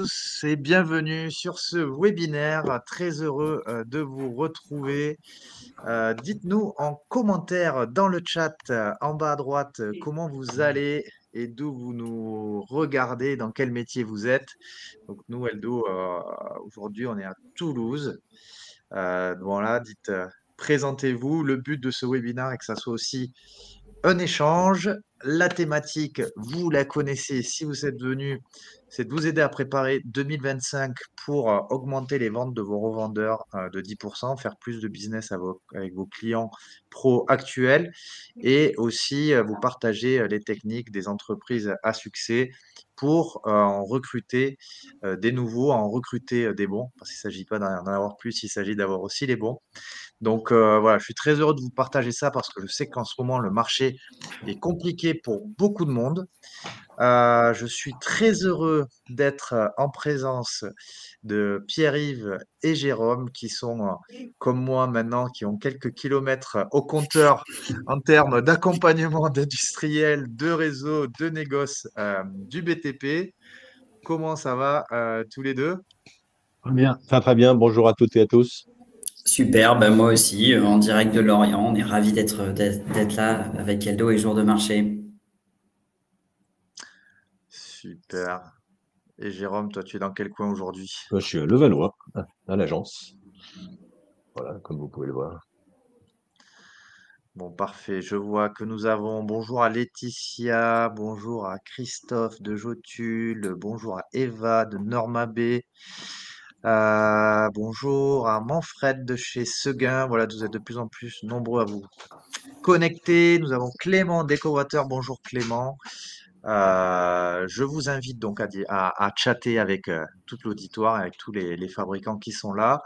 tous et bienvenue sur ce webinaire. Très heureux de vous retrouver. Dites-nous en commentaire dans le chat en bas à droite comment vous allez et d'où vous nous regardez, dans quel métier vous êtes. Donc nous, Eldo, aujourd'hui on est à Toulouse. Voilà, dites, présentez-vous. Le but de ce webinaire est que ça soit aussi un échange. La thématique, vous la connaissez si vous êtes venu, c'est de vous aider à préparer 2025 pour augmenter les ventes de vos revendeurs de 10%, faire plus de business avec vos clients pro actuels et aussi vous partager les techniques des entreprises à succès pour en recruter des nouveaux, en recruter des bons, parce qu'il ne s'agit pas d'en avoir plus, il s'agit d'avoir aussi les bons. Donc voilà, je suis très heureux de vous partager ça parce que je sais qu'en ce moment, le marché est compliqué pour beaucoup de monde. Je suis très heureux d'être en présence de Pierre-Yves et Jérôme qui sont comme moi maintenant, qui ont quelques kilomètres au compteur en termes d'accompagnement d'industriels, de réseaux, de négoces du BTP. Comment ça va tous les deux? Très bien. Très très bien. Bonjour à toutes et à tous. Super, ben moi aussi, en direct de Lorient. On est ravis d'être là avec Eldo et Jour de marché. Super. Et Jérôme, toi, tu es dans quel coin aujourd'hui? Je suis à Levallois, à l'agence. Voilà, comme vous pouvez le voir. Bon, parfait. Je vois que nous avons bonjour à Laetitia, bonjour à Christophe de Jotule, bonjour à Eva de Norma B, bonjour à Manfred de chez Seguin. Voilà, vous êtes de plus en plus nombreux à vous connecter. Nous avons Clément Décorateur. Bonjour Clément. Je vous invite donc à chatter avec tout l'auditoire, avec tous les fabricants qui sont là.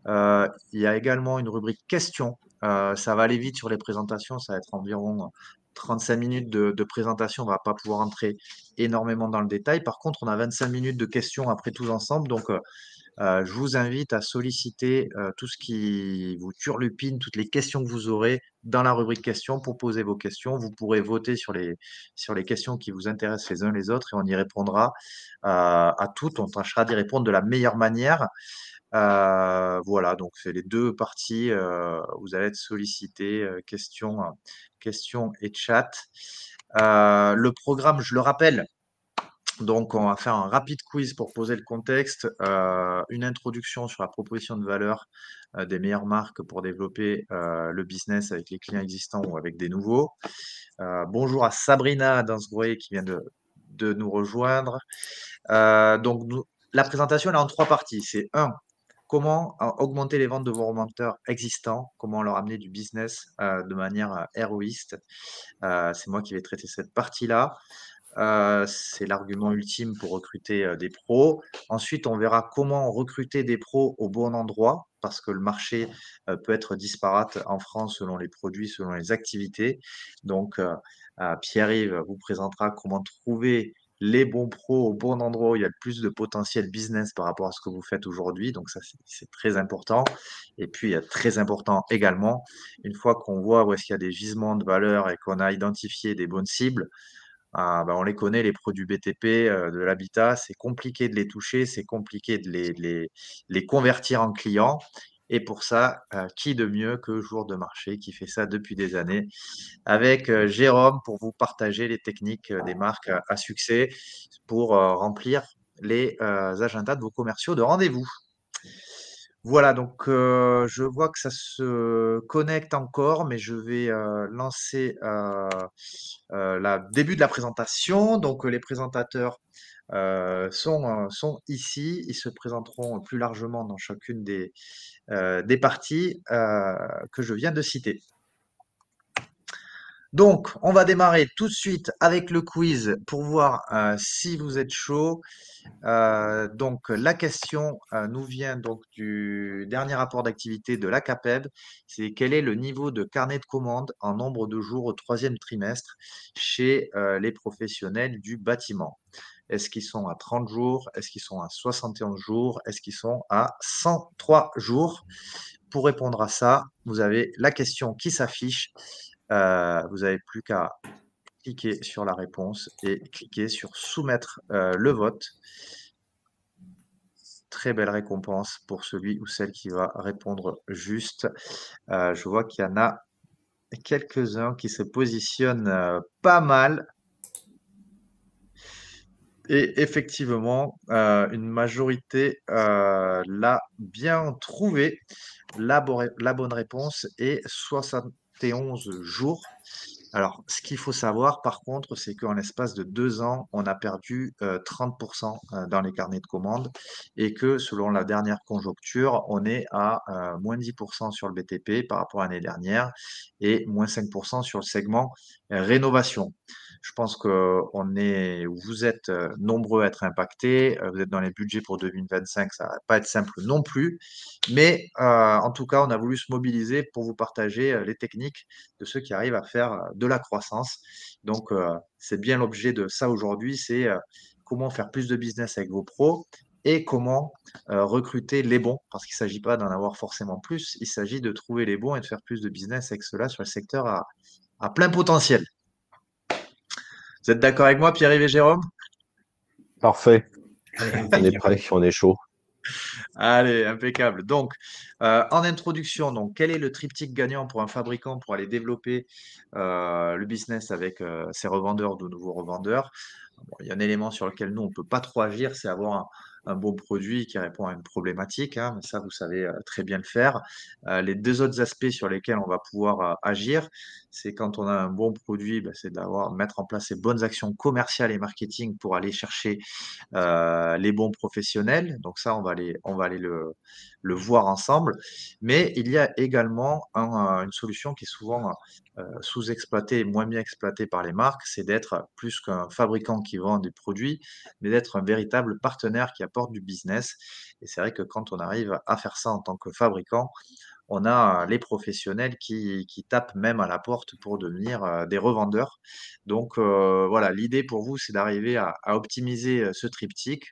Il y a également une rubrique questions. Ça va aller vite sur les présentations, ça va être environ 35 minutes de présentation. On ne va pas pouvoir entrer énormément dans le détail. Par contre, on a 25 minutes de questions après tous ensemble. Donc, je vous invite à solliciter tout ce qui vous turlupine, toutes les questions que vous aurez dans la rubrique questions pour poser vos questions. Vous pourrez voter sur les questions qui vous intéressent les uns les autres et on y répondra à toutes. On tâchera d'y répondre de la meilleure manière. Voilà, donc c'est les deux parties. Vous allez être sollicité, questions et chat. Le programme, je le rappelle, donc on va faire un rapide quiz pour poser le contexte, une introduction sur la proposition de valeur des meilleures marques pour développer le business avec les clients existants ou avec des nouveaux. Bonjour à Sabrina Dansbrouet qui vient de nous rejoindre. La présentation elle est en trois parties. C'est un, comment augmenter les ventes de vos remonteurs existants, comment leur amener du business de manière héroïste. C'est moi qui vais traiter cette partie-là. C'est l'argument ultime pour recruter des pros. Ensuite, on verra comment recruter des pros au bon endroit, parce que le marché peut être disparate en France selon les produits, selon les activités. Donc, Pierre-Yves vous présentera comment trouver les bons pros au bon endroit où il y a le plus de potentiel business par rapport à ce que vous faites aujourd'hui. Donc ça, c'est très important. Et puis, très important également, une fois qu'on voit où est-ce qu'il y a des gisements de valeur et qu'on a identifié des bonnes cibles, on les connaît, les produits BTP, de l'habitat, c'est compliqué de les toucher, c'est compliqué de les convertir en clients. Et pour ça, qui de mieux que Jour de marché qui fait ça depuis des années avec Jérôme pour vous partager les techniques des marques à succès pour remplir les agendas de vos commerciaux de rendez-vous. Voilà, donc je vois que ça se connecte encore, mais je vais lancer le début de la présentation. Donc les présentateurs sont ici. Ils se présenteront plus largement dans chacune des parties que je viens de citer. Donc, on va démarrer tout de suite avec le quiz pour voir si vous êtes chaud. Donc, la question nous vient donc du dernier rapport d'activité de la CAPEB. C'est quel est le niveau de carnet de commandes en nombre de jours au troisième trimestre chez les professionnels du bâtiment? Est-ce qu'ils sont à 30 jours? Est-ce qu'ils sont à 71 jours? Est-ce qu'ils sont à 103 jours? Pour répondre à ça, vous avez la question qui s'affiche. Vous n'avez plus qu'à cliquer sur la réponse et cliquer sur soumettre le vote. très belle récompense pour celui ou celle qui va répondre juste. Je vois qu'il y en a quelques-uns qui se positionnent pas mal. Et effectivement, une majorité l'a bien trouvé. La bonne réponse est 71 jours. Alors, ce qu'il faut savoir, par contre, c'est qu'en l'espace de 2 ans, on a perdu 30% dans les carnets de commandes et que selon la dernière conjoncture, on est à moins 10% sur le BTP par rapport à l'année dernière et moins 5% sur le segment rénovation. Je pense vous êtes nombreux à être impactés, vous êtes dans les budgets pour 2025, ça va pas être simple non plus, mais en tout cas, on a voulu se mobiliser pour vous partager les techniques de ceux qui arrivent à faire de la croissance. Donc, c'est bien l'objet de ça aujourd'hui, c'est comment faire plus de business avec vos pros et comment recruter les bons, parce qu'il ne s'agit pas d'en avoir forcément plus, il s'agit de trouver les bons et de faire plus de business avec ceux-là sur le secteur à plein potentiel. Vous êtes d'accord avec moi, Pierre-Yves et Jérôme? Parfait. Allez, On est impeccable. prêt, on est chaud. Allez, impeccable. Donc, en introduction, donc, quel est le triptyque gagnant pour un fabricant pour aller développer le business avec ses revendeurs ou de nouveaux revendeurs? Bon, il y a un élément sur lequel nous, on ne peut pas trop agir, c'est avoir un bon produit qui répond à une problématique, hein, mais ça, vous savez très bien le faire. Les deux autres aspects sur lesquels on va pouvoir agir, c'est quand on a un bon produit, ben, c'est mettre en place les bonnes actions commerciales et marketing pour aller chercher les bons professionnels. Donc ça, on va aller le voir ensemble. Mais il y a également une solution qui est souvent sous-exploitée et moins bien exploitée par les marques, c'est d'être plus qu'un fabricant qui vend des produits, mais d'être un véritable partenaire qui apporte du business. Et c'est vrai que quand on arrive à faire ça en tant que fabricant, on a les professionnels qui tapent même à la porte pour devenir des revendeurs. Donc voilà, l'idée pour vous, c'est d'arriver à optimiser ce triptyque.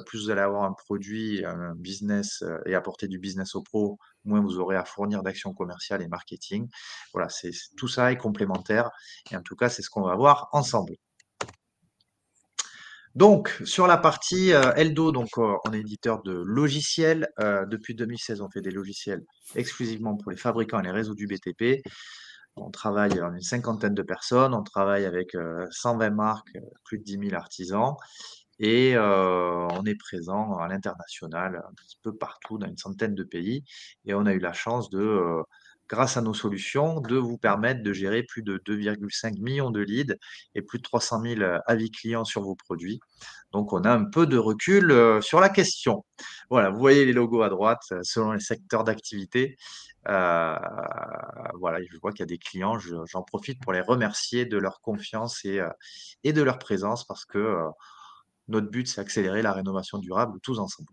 Plus vous allez avoir un produit, un business et apporter du business aux pros, moins vous aurez à fournir d'actions commerciales et marketing. Voilà, tout ça est complémentaire. Et en tout cas, c'est ce qu'on va voir ensemble. Donc, sur la partie Eldo, donc, on est éditeur de logiciels. Depuis 2016, on fait des logiciels exclusivement pour les fabricants et les réseaux du BTP. On travaille en une cinquantaine de personnes. On travaille avec 120 marques, plus de 10 000 artisans. Et on est présent à l'international, un petit peu partout, dans une centaine de pays. Et on a eu la chance grâce à nos solutions, de vous permettre de gérer plus de 2,5 millions de leads et plus de 300 000 avis clients sur vos produits. Donc, on a un peu de recul sur la question. Voilà, vous voyez les logos à droite selon les secteurs d'activité. Euh, voilà, je vois qu'il y a des clients, j'en profite pour les remercier de leur confiance et de leur présence parce que notre but, c'est accélérer la rénovation durable tous ensemble.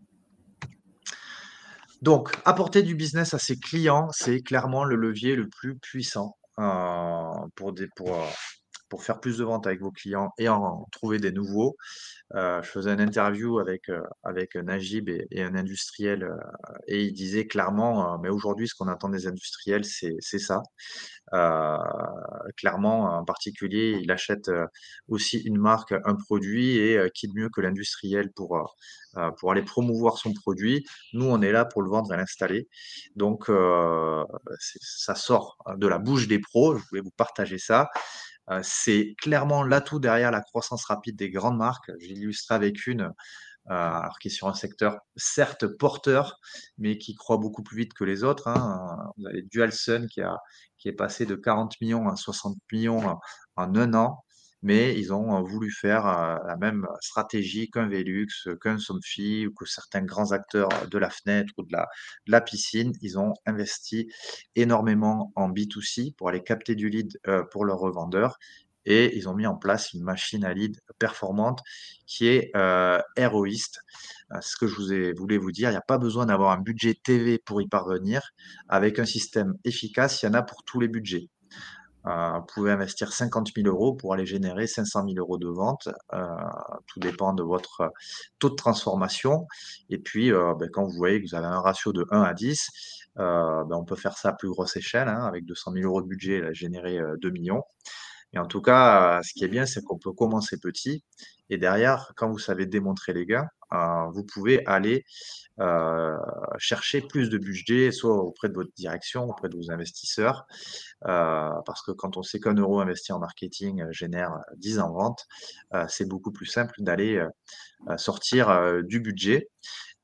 Donc, apporter du business à ses clients, c'est clairement le levier le plus puissant pour faire plus de ventes avec vos clients et en trouver des nouveaux. Je faisais une interview avec Najib et un industriel et il disait clairement, mais aujourd'hui, ce qu'on attend des industriels, c'est ça. Euh, Clairement, en particulier, il achète aussi une marque, un produit et qui de mieux que l'industriel pour aller promouvoir son produit. Nous, on est là pour le vendre et l'installer. Donc, ça sort de la bouche des pros. Je voulais vous partager ça. C'est clairement l'atout derrière la croissance rapide des grandes marques. J'illustre avec une alors qui est sur un secteur certes porteur, mais qui croît beaucoup plus vite que les autres, hein. Vous avez Dualsun qui est passé de 40 millions à 60 millions en un an, mais ils ont voulu faire la même stratégie qu'un Velux, qu'un Somfy ou que certains grands acteurs de la fenêtre ou de la piscine. Ils ont investi énormément en B2C pour aller capter du lead pour leurs revendeurs et ils ont mis en place une machine à lead performante qui est héroïste. Ce que voulais vous dire, il n'y a pas besoin d'avoir un budget TV pour y parvenir. Avec un système efficace, il y en a pour tous les budgets. Vous pouvez investir 50 000 euros pour aller générer 500 000 euros de vente. Tout dépend de votre taux de transformation. Et puis, quand vous voyez que vous avez un ratio de 1 à 10, on peut faire ça à plus grosse échelle, hein, avec 200 000 euros de budget, là, générer 2 millions. Et en tout cas, ce qui est bien, c'est qu'on peut commencer petit. Et derrière, quand vous savez démontrer les gains, vous pouvez aller chercher plus de budget, soit auprès de votre direction, auprès de vos investisseurs, parce que quand on sait qu'un euro investi en marketing génère 10 en vente, c'est beaucoup plus simple d'aller sortir du budget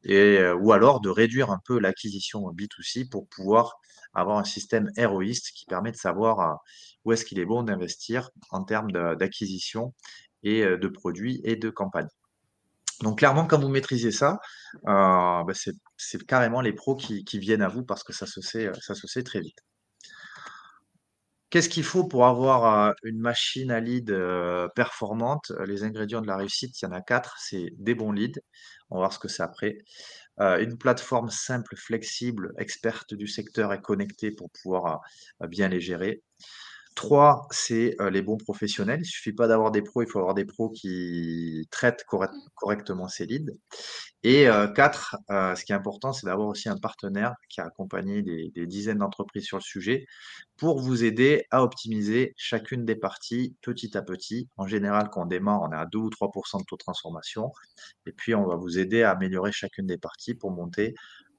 ou alors de réduire un peu l'acquisition B2C pour pouvoir avoir un système héroïste qui permet de savoir où est-ce qu'il est bon d'investir en termes d'acquisition et de produits et de campagnes. Donc clairement, quand vous maîtrisez ça, c'est carrément les pros qui viennent à vous parce que ça se sait très vite. Qu'est-ce qu'il faut pour avoir une machine à lead performante? Les ingrédients de la réussite, il y en a 4. C'est des bons leads. On va voir ce que c'est après. Une plateforme simple, flexible, experte du secteur et connectée pour pouvoir bien les gérer. 3, c'est les bons professionnels. Il suffit pas d'avoir des pros, il faut avoir des pros qui traitent correctement ces leads. Et 4, ce qui est important, c'est d'avoir aussi un partenaire qui a accompagné des dizaines d'entreprises sur le sujet pour vous aider à optimiser chacune des parties petit à petit. En général, quand on démarre, on est à 2 ou 3 de taux de transformation. Et puis, on va vous aider à améliorer chacune des parties pour monter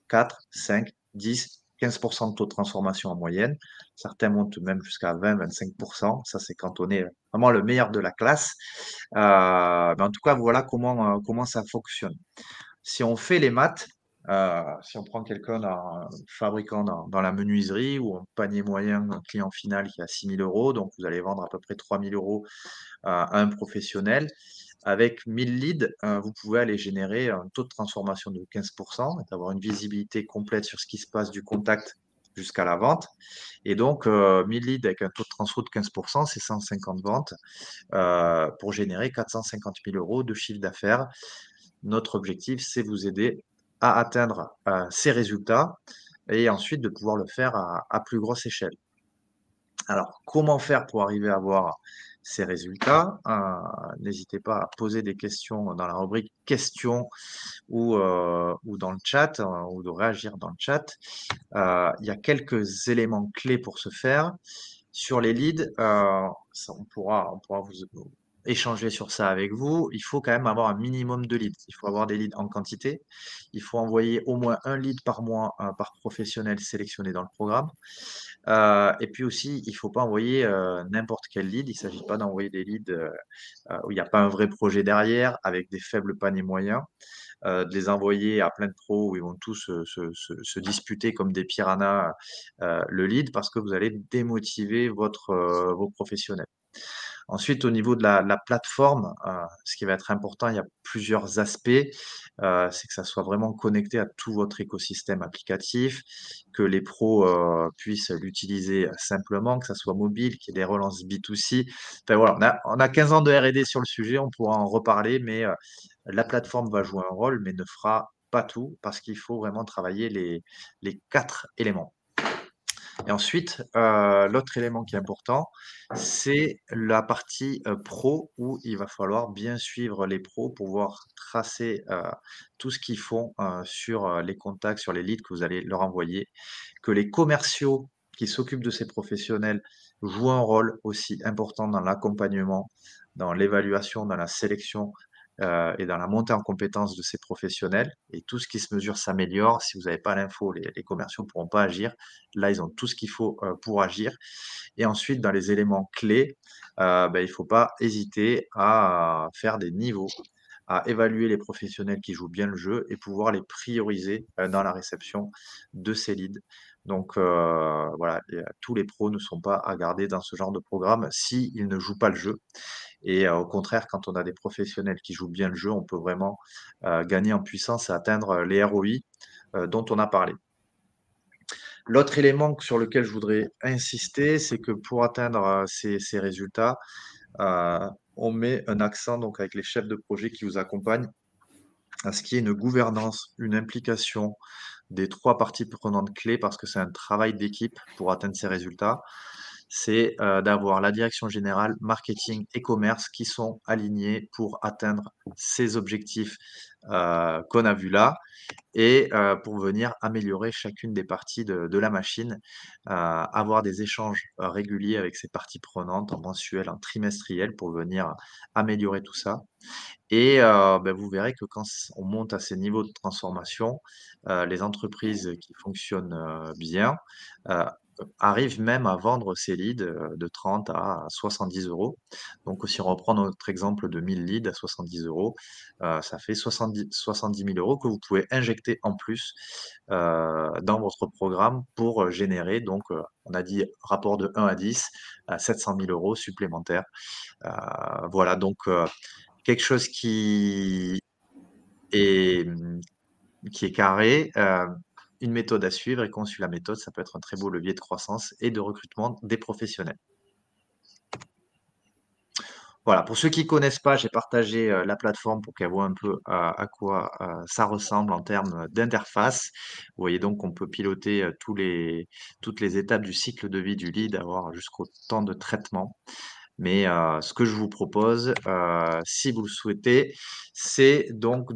4, 5, 10, 15% de taux de transformation en moyenne. Certains montent même jusqu'à 20, 25%. Ça, c'est quand on est vraiment le meilleur de la classe. Mais en tout cas, voilà comment ça fonctionne. Si on fait les maths, si on prend quelqu'un, un fabricant dans la menuiserie ou un panier moyen, un client final qui a 6 000 euros, donc vous allez vendre à peu près 3 000 euros à un professionnel. Avec 1000 leads, vous pouvez aller générer un taux de transformation de 15% et avoir une visibilité complète sur ce qui se passe du contact jusqu'à la vente. Et donc, 1000 leads avec un taux de transfo de 15%, c'est 150 ventes pour générer 450 000 euros de chiffre d'affaires. Notre objectif, c'est vous aider à atteindre ces résultats et ensuite de pouvoir le faire à plus grosse échelle. Alors, comment faire pour arriver à avoir ces résultats? N'hésitez pas à poser des questions dans la rubrique questions ou dans le chat ou de réagir dans le chat. Il y a quelques éléments clés pour ce faire. Sur les leads, on pourra vous échanger sur ça avec vous. Il faut quand même avoir un minimum de leads. Il faut avoir des leads en quantité. Il faut envoyer au moins un lead par mois par professionnel sélectionné dans le programme. Et puis aussi, il ne faut pas envoyer n'importe quel lead. Il ne s'agit pas d'envoyer des leads où il n'y a pas un vrai projet derrière, avec des faibles paniers moyens, de les envoyer à plein de pros où ils vont tous se disputer comme des piranhas le lead parce que vous allez démotiver vos professionnels. Ensuite, au niveau de la plateforme, ce qui va être important, il y a plusieurs aspects. C'est que ça soit vraiment connecté à tout votre écosystème applicatif, que les pros puissent l'utiliser simplement, que ça soit mobile, qu'il y ait des relances B2C. Enfin voilà, on a 15 ans de R&D sur le sujet, on pourra en reparler, mais la plateforme va jouer un rôle, mais ne fera pas tout, parce qu'il faut vraiment travailler les 4 éléments. Et ensuite, l'autre élément qui est important, c'est la partie pro où il va falloir bien suivre les pros pour pouvoir tracer tout ce qu'ils font sur les contacts, sur les leads que vous allez leur envoyer, que les commerciaux qui s'occupent de ces professionnels jouent un rôle aussi important dans l'accompagnement, dans l'évaluation, dans la sélection et dans la montée en compétence de ces professionnels. Et tout ce qui se mesure s'améliore. Si vous n'avez pas l'info, les commerciaux ne pourront pas agir. Là, ils ont tout ce qu'il faut pour agir. Et ensuite, dans les éléments clés, il ne faut pas hésiter à faire des niveaux, à évaluer les professionnels qui jouent bien le jeu et pouvoir les prioriser dans la réception de ces leads. Donc voilà, tous les pros ne sont pas à garder dans ce genre de programme s'ils ne jouent pas le jeu. Et au contraire, quand on a des professionnels qui jouent bien le jeu, on peut vraiment gagner en puissance et atteindre les ROI dont on a parlé. L'autre élément sur lequel je voudrais insister, c'est que pour atteindre ces résultats, on met un accent donc avec les chefs de projet qui vous accompagnent à ce qui est une gouvernance, une implication des 3 parties prenantes clés parce que c'est un travail d'équipe pour atteindre ces résultats. C'est d'avoir la direction générale, marketing et commerce qui sont alignés pour atteindre ces objectifs qu'on a vus là. et pour venir améliorer chacune des parties de la machine, avoir des échanges réguliers avec ces parties prenantes en mensuel, en trimestriel pour venir améliorer tout ça. Et vous verrez que quand on monte à ces niveaux de transformation, les entreprises qui fonctionnent bien euh, arrivent même à vendre ces leads de 30 à 70 euros. Donc, si on reprend notre exemple de 1000 leads à 70 euros, ça fait 70 000 euros que vous pouvez injecter en plus dans votre programme pour générer, donc, on a dit rapport de 1 à 10, 700 000 euros supplémentaires. Voilà, donc quelque chose est, qui est carré, une méthode à suivre et qu'on suit la méthode, ça peut être un très beau levier de croissance et de recrutement des professionnels. Voilà, pour ceux qui ne connaissent pas, j'ai partagé la plateforme pour qu'elle voit un peu à quoi ça ressemble en termes d'interface. Vous voyez donc qu'on peut piloter toutes les étapes du cycle de vie du lead, avoir jusqu'au temps de traitement. Mais ce que je vous propose, si vous le souhaitez, c'est donc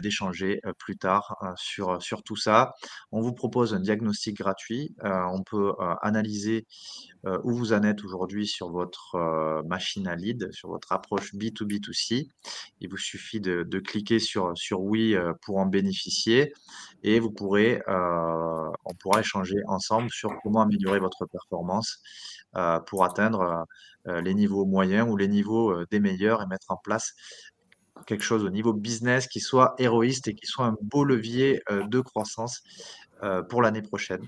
d'échanger plus tard sur tout ça. On vous propose un diagnostic gratuit. On peut analyser où vous en êtes aujourd'hui sur votre machine à lead, sur votre approche B2B2C. Il vous suffit de cliquer sur oui pour en bénéficier et on pourra échanger ensemble sur comment améliorer votre performance pour atteindre les niveaux moyens ou les niveaux des meilleurs et mettre en place quelque chose au niveau business qui soit héroïste et qui soit un beau levier de croissance pour l'année prochaine.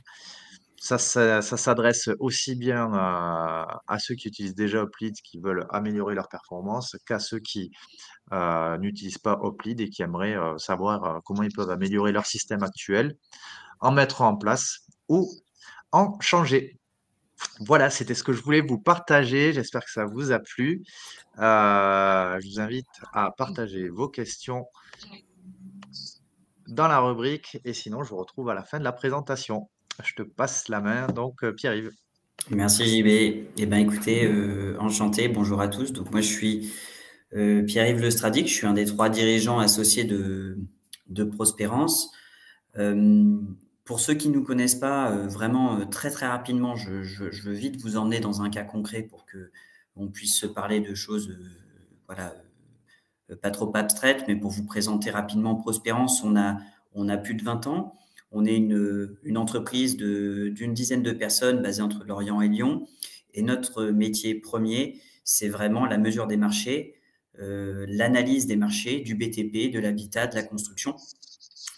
Ça s'adresse aussi bien à ceux qui utilisent déjà Hoplead, qui veulent améliorer leur performance, qu'à ceux qui n'utilisent pas Hoplead et qui aimeraient savoir comment ils peuvent améliorer leur système actuel, en mettre en place ou en changer. Voilà, c'était ce que je voulais vous partager. J'espère que ça vous a plu. Je vous invite à partager vos questions dans la rubrique et sinon, je vous retrouve à la fin de la présentation. Je te passe la main, donc Pierre-Yves. Merci JB. Eh ben, écoutez, enchanté, bonjour à tous. Donc moi je suis Pierre-Yves Lestradic, je suis un des 3 dirigeants associés de Prospérance. Pour ceux qui ne nous connaissent pas, vraiment très très rapidement, je veux vite vous emmener dans un cas concret pour que on puisse se parler de choses pas trop abstraites, mais pour vous présenter rapidement Prospérance, on a plus de 20 ans. On est une entreprise d'une dizaine de personnes basée entre Lorient et Lyon. Et notre métier premier, c'est vraiment la mesure des marchés, l'analyse des marchés, du BTP, de l'habitat, de la construction.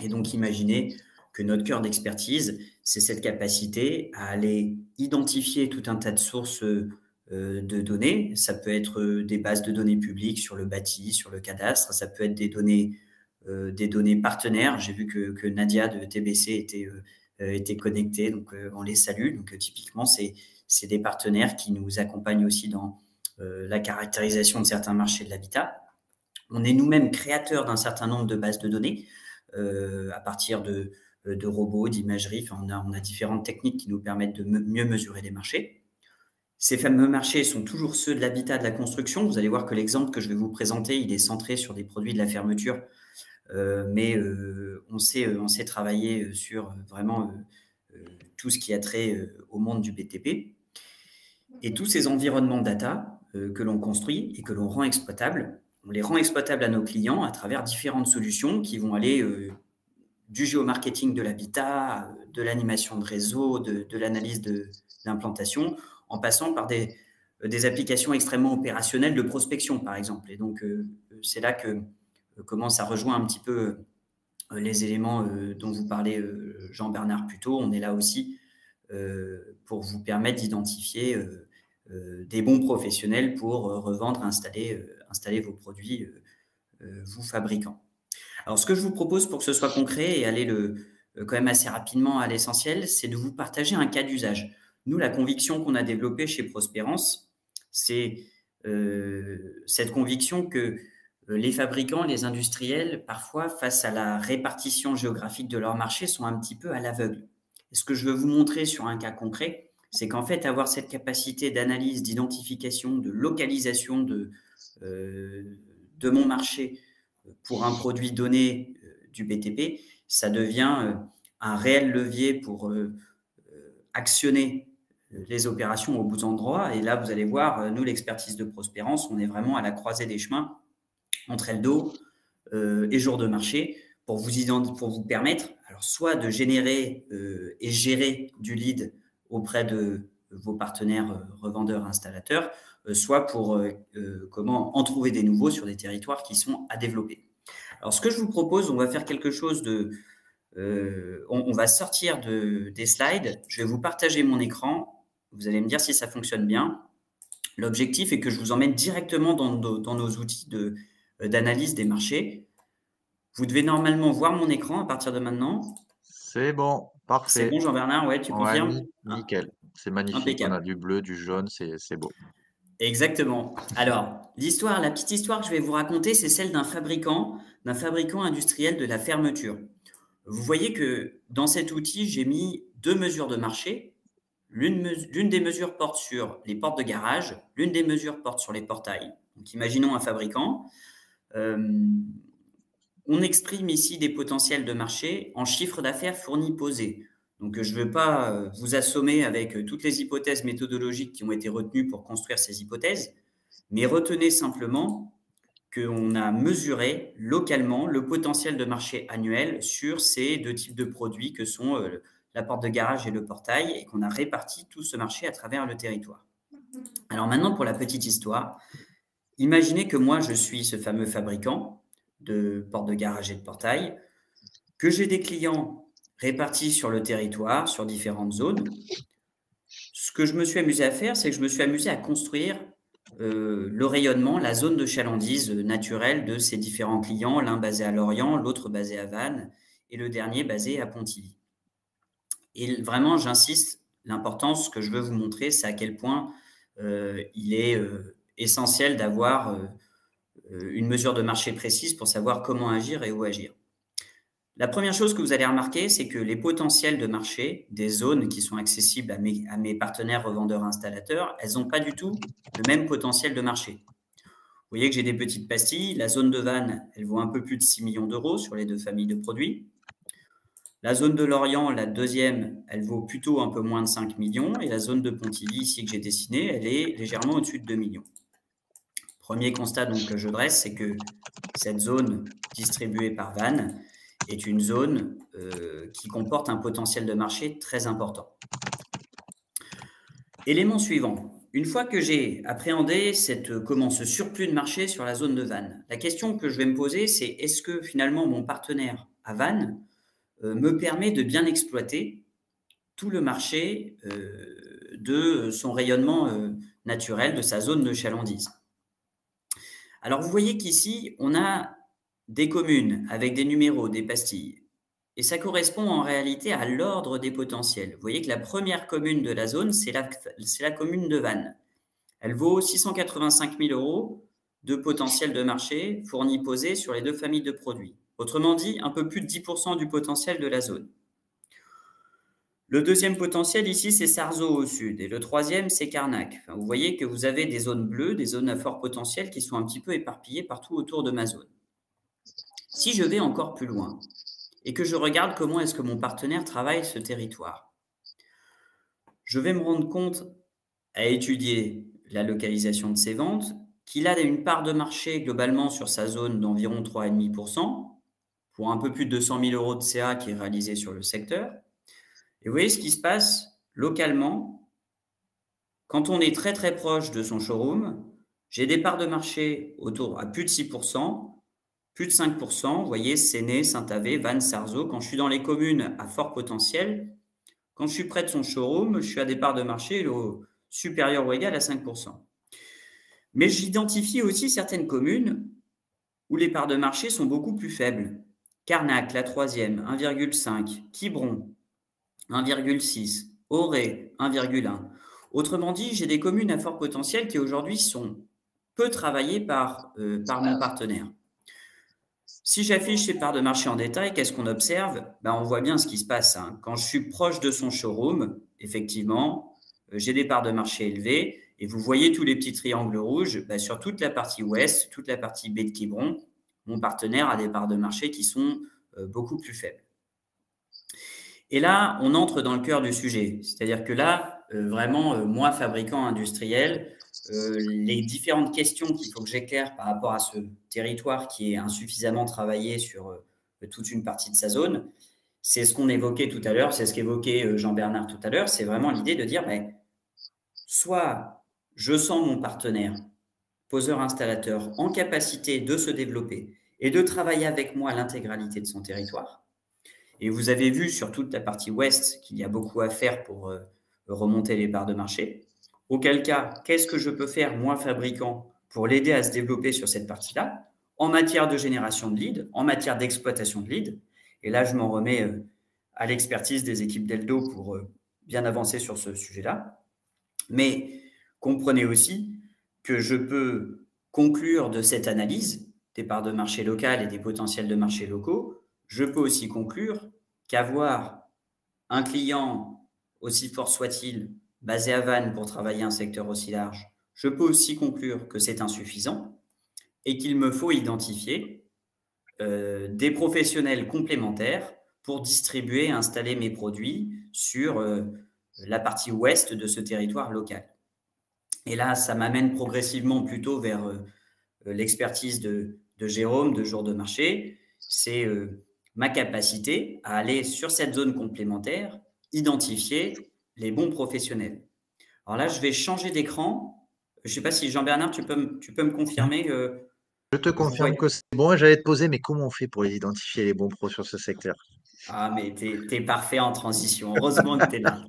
Et donc, imaginez que notre cœur d'expertise, c'est cette capacité à aller identifier tout un tas de sources de données. Ça peut être des bases de données publiques sur le bâti, sur le cadastre. Ça peut être des données partenaires. J'ai vu que Nadia de TBC était connectée, donc on les salue. Donc typiquement, c'est des partenaires qui nous accompagnent aussi dans la caractérisation de certains marchés de l'habitat. On est nous-mêmes créateurs d'un certain nombre de bases de données à partir de robots, d'imagerie. Enfin, on a différentes techniques qui nous permettent de mieux mesurer les marchés. Ces fameux marchés sont toujours ceux de l'habitat, de la construction. Vous allez voir que l'exemple que je vais vous présenter, il est centré sur des produits de la fermeture, mais on sait travailler sur vraiment tout ce qui a trait au monde du BTP. Et tous ces environnements data que l'on construit et que l'on rend exploitables, on les rend exploitables à nos clients à travers différentes solutions qui vont aller du géomarketing de l'habitat, de l'animation de réseau, de l'analyse d'implantation, en passant par des applications extrêmement opérationnelles de prospection, par exemple. Et donc, c'est là que commence à rejoindre un petit peu les éléments dont vous parlez, Jean-Bernard, plus tôt. On est là aussi pour vous permettre d'identifier des bons professionnels pour revendre, installer vos produits, vous fabricants. Alors, ce que je vous propose pour que ce soit concret et aller quand même assez rapidement à l'essentiel, c'est de vous partager un cas d'usage. Nous, la conviction qu'on a développée chez Prospérance, c'est cette conviction que les fabricants, les industriels, parfois, face à la répartition géographique de leur marché, sont un petit peu à l'aveugle. Et ce que je veux vous montrer sur un cas concret, c'est qu'en fait, avoir cette capacité d'analyse, d'identification, de localisation de mon marché pour un produit donné du BTP, ça devient un réel levier pour actionner les opérations au bout endroit. Et là, vous allez voir, nous, l'expertise de Prospérance, on est vraiment à la croisée des chemins entre Eldo et jour de marché pour vous permettre alors soit de générer et gérer du lead auprès de vos partenaires revendeurs, installateurs, soit pour comment en trouver des nouveaux sur des territoires qui sont à développer. Alors, ce que je vous propose, on va faire quelque chose de… on va sortir des slides. Je vais vous partager mon écran. Vous allez me dire si ça fonctionne bien. L'objectif est que je vous emmène directement dans nos outils d'analyse des marchés. Vous devez normalement voir mon écran à partir de maintenant. C'est bon, C'est parfait. bon, Jean-Bernard, ouais, tu Ouais, confirmes? nickel. C'est magnifique. On Impeccable. a du bleu, du jaune, c'est beau. Exactement. Alors, la petite histoire que je vais vous raconter, c'est celle d'un fabricant industriel de la fermeture. Vous voyez que dans cet outil, j'ai mis 2 mesures de marché. L'une des mesures porte sur les portes de garage, l'une des mesures porte sur les portails. Donc, imaginons un fabricant. On exprime ici des potentiels de marché en chiffre d'affaires fournis posés. Donc, je ne veux pas vous assommer avec toutes les hypothèses méthodologiques qui ont été retenues pour construire ces hypothèses, mais retenez simplement qu'on a mesuré localement le potentiel de marché annuel sur ces 2 types de produits que sont la porte de garage et le portail et qu'on a réparti tout ce marché à travers le territoire. Alors maintenant, pour la petite histoire, imaginez que moi, je suis ce fameux fabricant de portes de garage et de portail, que j'ai des clients répartis sur le territoire, sur différentes zones. Ce que je me suis amusé à faire, c'est que je me suis amusé à construire le rayonnement, la zone de chalandise naturelle de ces différents clients, l'un basé à Lorient, l'autre basé à Vannes et le dernier basé à Pontivy. Et vraiment, j'insiste, l'importance que je veux vous montrer, c'est à quel point il est essentiel d'avoir une mesure de marché précise pour savoir comment agir et où agir. La première chose que vous allez remarquer, c'est que les potentiels de marché des zones qui sont accessibles à mes partenaires revendeurs installateurs, elles n'ont pas du tout le même potentiel de marché. Vous voyez que j'ai des petites pastilles. La zone de Vannes, elle vaut un peu plus de 6 millions d'euros sur les 2 familles de produits. La zone de Lorient, la deuxième, elle vaut plutôt un peu moins de 5 millions. Et la zone de Pontivy, ici que j'ai dessinée, elle est légèrement au-dessus de 2 millions. Premier constat donc, que je dresse, c'est que cette zone distribuée par Vannes est une zone qui comporte un potentiel de marché très important. Élément suivant. Une fois que j'ai appréhendé ce surplus de marché sur la zone de Vannes, la question que je vais me poser, c'est est-ce que finalement mon partenaire à Vannes me permet de bien exploiter tout le marché de son rayonnement naturel, de sa zone de chalandise. Alors, vous voyez qu'ici, on a des communes avec des numéros, des pastilles. Et ça correspond en réalité à l'ordre des potentiels. Vous voyez que la première commune de la zone, c'est la commune de Vannes. Elle vaut 685 000 euros de potentiel de marché fourni posé sur les 2 familles de produits. Autrement dit, un peu plus de 10% du potentiel de la zone. Le deuxième potentiel ici, c'est Sarzeau au sud. Et le troisième, c'est Carnac. Enfin, vous voyez que vous avez des zones bleues, des zones à fort potentiel qui sont un petit peu éparpillées partout autour de ma zone. Si je vais encore plus loin et que je regarde comment est-ce que mon partenaire travaille ce territoire, je vais me rendre compte, à étudier la localisation de ses ventes, qu'il a une part de marché globalement sur sa zone d'environ 3,5%, pour un peu plus de 200 000 euros de CA qui est réalisé sur le secteur. Et vous voyez ce qui se passe localement, quand on est très très proche de son showroom, j'ai des parts de marché à plus de 6%, plus de 5%, vous voyez, Séné, Saint-Avé, Vannes, Sarzeau. Quand je suis dans les communes à fort potentiel, quand je suis près de son showroom, je suis à des parts de marché supérieures ou égales à 5%. Mais j'identifie aussi certaines communes où les parts de marché sont beaucoup plus faibles. Carnac, la troisième, 1,5. Quiberon, 1,6. Auray, 1,1. Autrement dit, j'ai des communes à fort potentiel qui aujourd'hui sont peu travaillées par mon partenaire. Si j'affiche ces parts de marché en détail, qu'est-ce qu'on observe? On voit bien ce qui se passe. Quand je suis proche de son showroom, effectivement, j'ai des parts de marché élevées. Et vous voyez tous les petits triangles rouges. Sur toute la partie ouest, toute la partie baie de Quiberon, mon partenaire a des parts de marché qui sont beaucoup plus faible. Et là, on entre dans le cœur du sujet. C'est-à-dire que là, vraiment, moi, fabricant industriel, les différentes questions qu'il faut que j'éclaire par rapport à ce territoire qui est insuffisamment travaillé sur toute une partie de sa zone, c'est ce qu'on évoquait tout à l'heure, c'est ce qu'évoquait Jean-Bernard tout à l'heure, c'est vraiment l'idée de dire, soit je sens mon partenaire, poseur-installateur, en capacité de se développer et de travailler avec moi l'intégralité de son territoire. Et vous avez vu sur toute la partie ouest qu'il y a beaucoup à faire pour remonter les parts de marché. Auquel cas, qu'est-ce que je peux faire, moi, fabricant, pour l'aider à se développer sur cette partie-là, en matière de génération de leads, en matière d'exploitation de leads. Et là, je m'en remets à l'expertise des équipes d'Eldo pour bien avancer sur ce sujet-là. Mais comprenez aussi que je peux conclure de cette analyse des parts de marché locales et des potentiels de marché locaux, je peux aussi conclure qu'avoir un client, aussi fort soit-il, basé à Vannes pour travailler un secteur aussi large, je peux aussi conclure que c'est insuffisant et qu'il me faut identifier des professionnels complémentaires pour distribuer et installer mes produits sur la partie ouest de ce territoire local. Et là, ça m'amène progressivement plutôt vers l'expertise de Jérôme, de jour de marché. C'est ma capacité à aller sur cette zone complémentaire, identifier les bons professionnels. Alors là, je vais changer d'écran. Je ne sais pas si Jean-Bernard, tu peux me confirmer. Je te confirme que c'est bon. J'allais te poser, mais comment on fait pour identifier les bons pros sur ce secteur? Ah, mais t'es parfait en transition. Heureusement que tu es là.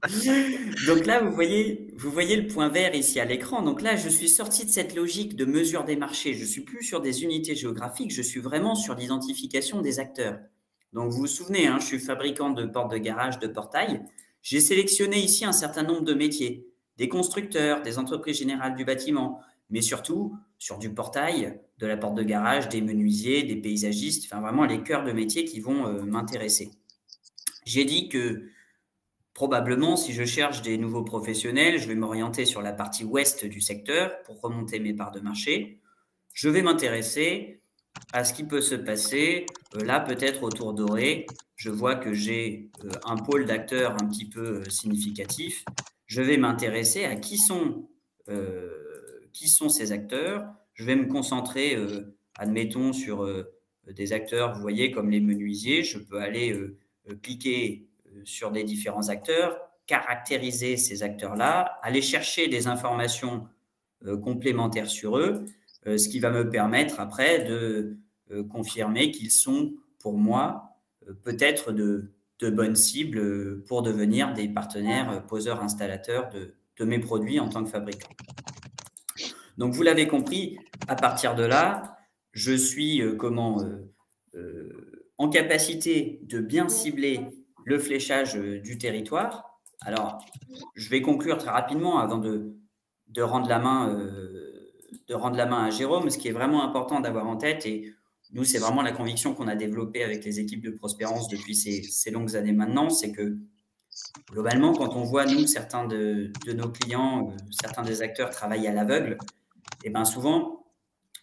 Donc là, vous voyez le point vert ici à l'écran. Donc là, je suis sorti de cette logique de mesure des marchés. Je ne suis plus sur des unités géographiques. Je suis vraiment sur l'identification des acteurs. Donc, vous vous souvenez, je suis fabricant de portes de garage, de portails. J'ai sélectionné ici un certain nombre de métiers. Des constructeurs, des entreprises générales du bâtiment, mais surtout sur du portail, de la porte de garage, des menuisiers, des paysagistes, enfin vraiment les cœurs de métiers qui vont m'intéresser. J'ai dit que probablement, si je cherche des nouveaux professionnels, je vais m'orienter sur la partie ouest du secteur pour remonter mes parts de marché. Je vais m'intéresser à ce qui peut se passer là, peut-être autour d'Orée. Je vois que j'ai un pôle d'acteurs un petit peu significatif. Je vais m'intéresser à qui sont ces acteurs. Je vais me concentrer, admettons, sur des acteurs, vous voyez, comme les menuisiers. Je peux aller cliquer sur des différents acteurs, caractériser ces acteurs-là, aller chercher des informations complémentaires sur eux, ce qui va me permettre après de confirmer qu'ils sont, pour moi, peut-être de bonnes cibles pour devenir des partenaires poseurs-installateurs de mes produits en tant que fabricant. Donc, vous l'avez compris, à partir de là, je suis en capacité de bien cibler le fléchage du territoire. Alors, je vais conclure très rapidement avant de rendre la main à Jérôme. Ce qui est vraiment important d'avoir en tête, et nous, c'est vraiment la conviction qu'on a développée avec les équipes de Prospérance depuis ces longues années maintenant, c'est que globalement, quand on voit, nous, certains de nos clients, certains des acteurs travailler à l'aveugle, et bien souvent,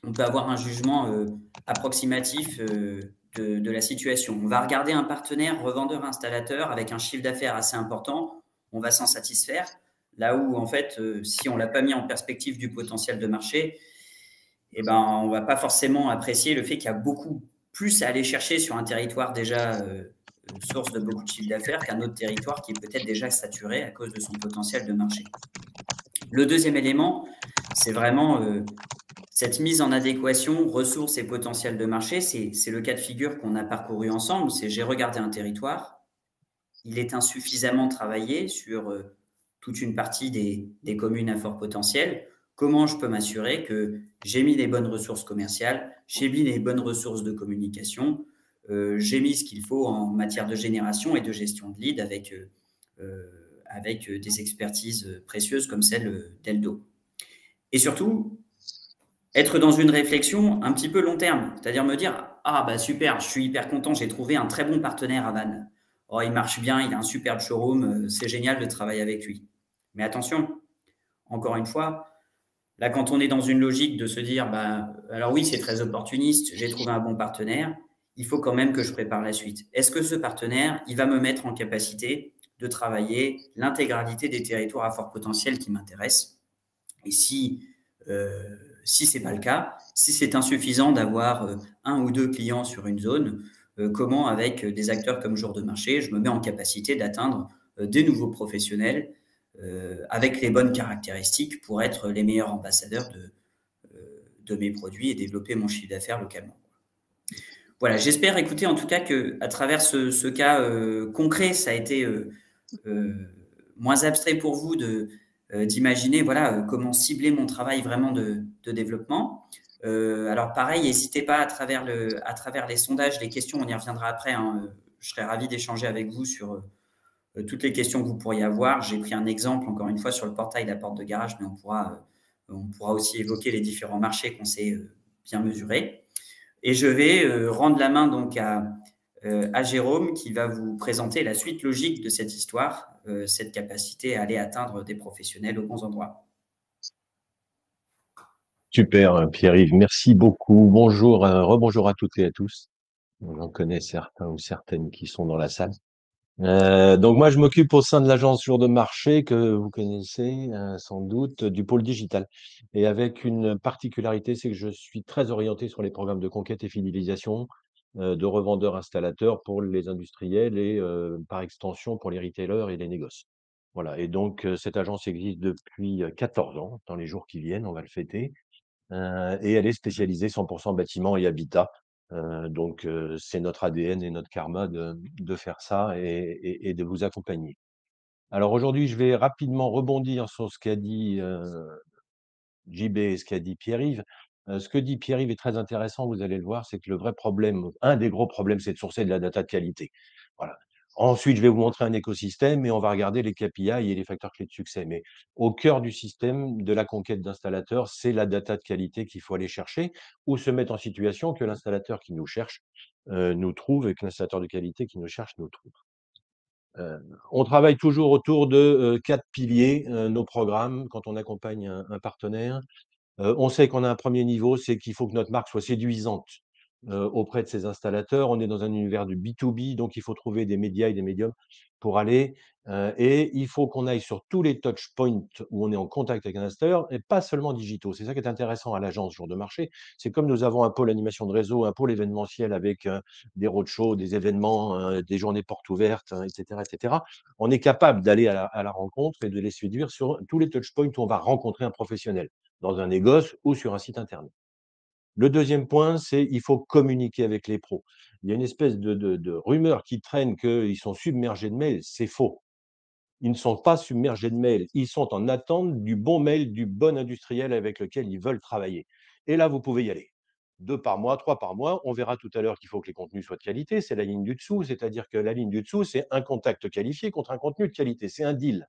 on peut avoir un jugement approximatif de la situation. On va regarder un partenaire revendeur-installateur avec un chiffre d'affaires assez important, on va s'en satisfaire. Là où, en fait, si on ne l'a pas mis en perspective du potentiel de marché, on ne va pas forcément apprécier le fait qu'il y a beaucoup plus à aller chercher sur un territoire déjà source de beaucoup de chiffre d'affaires qu'un autre territoire qui est peut-être déjà saturé à cause de son potentiel de marché. Le deuxième élément, c'est vraiment cette mise en adéquation ressources et potentiel de marché. C'est le cas de figure qu'on a parcouru ensemble. C'est j'ai regardé un territoire, il est insuffisamment travaillé sur toute une partie des communes à fort potentiel. Comment je peux m'assurer que j'ai mis les bonnes ressources commerciales, j'ai mis les bonnes ressources de communication, j'ai mis ce qu'il faut en matière de génération et de gestion de lead avec des expertises précieuses comme celle d'Eldo. Et surtout, être dans une réflexion un petit peu long terme, c'est-à-dire me dire « Ah, bah super, je suis hyper content, j'ai trouvé un très bon partenaire à Vannes. Oh, il marche bien, il a un superbe showroom, c'est génial de travailler avec lui. » Mais attention, encore une fois, là, quand on est dans une logique de se dire « Alors oui, c'est très opportuniste, j'ai trouvé un bon partenaire », il faut quand même que je prépare la suite. Est-ce que ce partenaire, il va me mettre en capacité de travailler l'intégralité des territoires à fort potentiel qui m'intéressent? Et si ce n'est pas le cas, si c'est insuffisant d'avoir un ou deux clients sur une zone, comment, avec des acteurs comme Jour de Marché, je me mets en capacité d'atteindre des nouveaux professionnels avec les bonnes caractéristiques pour être les meilleurs ambassadeurs de mes produits et développer mon chiffre d'affaires localement. Voilà, j'espère, écouter en tout cas qu'à travers ce cas concret, ça a été moins abstrait pour vous d'imaginer voilà, comment cibler mon travail vraiment de développement. Alors pareil, n'hésitez pas à travers les sondages, les questions, on y reviendra après. Hein, je serais ravi d'échanger avec vous sur toutes les questions que vous pourriez avoir. J'ai pris un exemple, encore une fois, sur le portail de la porte de garage, mais on pourra aussi évoquer les différents marchés qu'on sait bien mesurer. Et je vais rendre la main donc à Jérôme qui va vous présenter la suite logique de cette histoire, cette capacité à aller atteindre des professionnels aux bons endroits. Super, Pierre-Yves, merci beaucoup. Bonjour, rebonjour à toutes et à tous. J'en connais certains ou certaines qui sont dans la salle. Donc moi, je m'occupe au sein de l'agence Jour de Marché que vous connaissez sans doute du pôle digital. Et avec une particularité, c'est que je suis très orienté sur les programmes de conquête et fidélisation de revendeurs installateurs pour les industriels et par extension pour les retailers et les négoces. Voilà. Et donc cette agence existe depuis 14 ans. Dans les jours qui viennent, on va le fêter. Et elle est spécialisée 100% bâtiment et habitat. Donc, c'est notre ADN et notre karma de faire ça et de vous accompagner. Alors aujourd'hui, je vais rapidement rebondir sur ce qu'a dit JB et ce qu'a dit Pierre-Yves. Ce que dit Pierre-Yves est très intéressant, vous allez le voir, c'est que le vrai problème, un des gros problèmes, c'est de sourcer de la data de qualité. Voilà. Ensuite, je vais vous montrer un écosystème et on va regarder les KPI et les facteurs clés de succès. Mais au cœur du système de la conquête d'installateurs, c'est la data de qualité qu'il faut aller chercher ou se mettre en situation que l'installateur qui nous cherche nous trouve et que l'installateur de qualité qui nous cherche nous trouve. On travaille toujours autour de 4 piliers, nos programmes, quand on accompagne un partenaire. On sait qu'on a un premier niveau, c'est qu'il faut que notre marque soit séduisante auprès de ses installateurs. On est dans un univers du B2B, donc il faut trouver des médias et des médiums pour aller. Et il faut qu'on aille sur tous les touch points où on est en contact avec un installeur et pas seulement digitaux. C'est ça qui est intéressant à l'agence Jour de Marché. C'est comme nous avons un pôle animation de réseau, un pôle événementiel avec des roadshows, des événements, des journées portes ouvertes, etc., etc. On est capable d'aller à la rencontre et de les séduire sur tous les touch points où on va rencontrer un professionnel dans un négoce ou sur un site internet. Le deuxième point, c'est il faut communiquer avec les pros. Il y a une espèce de rumeur qui traîne qu'ils sont submergés de mails. C'est faux. Ils ne sont pas submergés de mails. Ils sont en attente du bon mail, du bon industriel avec lequel ils veulent travailler. Et là, vous pouvez y aller. 2 par mois, 3 par mois. On verra tout à l'heure qu'il faut que les contenus soient de qualité. C'est la ligne du dessous. C'est-à-dire que la ligne du dessous, c'est un contact qualifié contre un contenu de qualité. C'est un deal.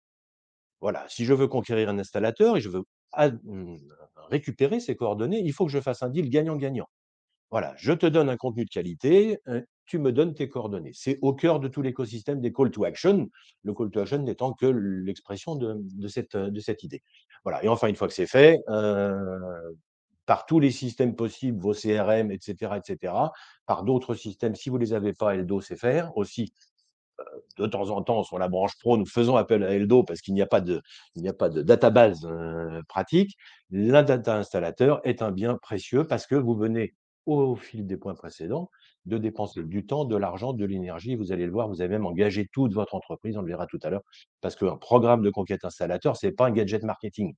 Voilà, si je veux conquérir un installateur et je veux récupérer ses coordonnées, il faut que je fasse un deal gagnant-gagnant. Voilà, je te donne un contenu de qualité, tu me donnes tes coordonnées. C'est au cœur de tout l'écosystème des call to action, le call to action n'étant que l'expression de cette idée. Voilà, et enfin, une fois que c'est fait, par tous les systèmes possibles, vos CRM, etc., etc., par d'autres systèmes, si vous ne les avez pas, Eldo sait faire aussi de temps en temps, sur la branche pro, nous faisons appel à Eldo parce qu'il n'y a pas de database pratique. L'un data installateur est un bien précieux parce que vous venez, au fil des points précédents, de dépenser du temps, de l'argent, de l'énergie. Vous allez le voir, vous avez même engagé toute votre entreprise, on le verra tout à l'heure, parce qu'un programme de conquête installateur, ce n'est pas un gadget marketing.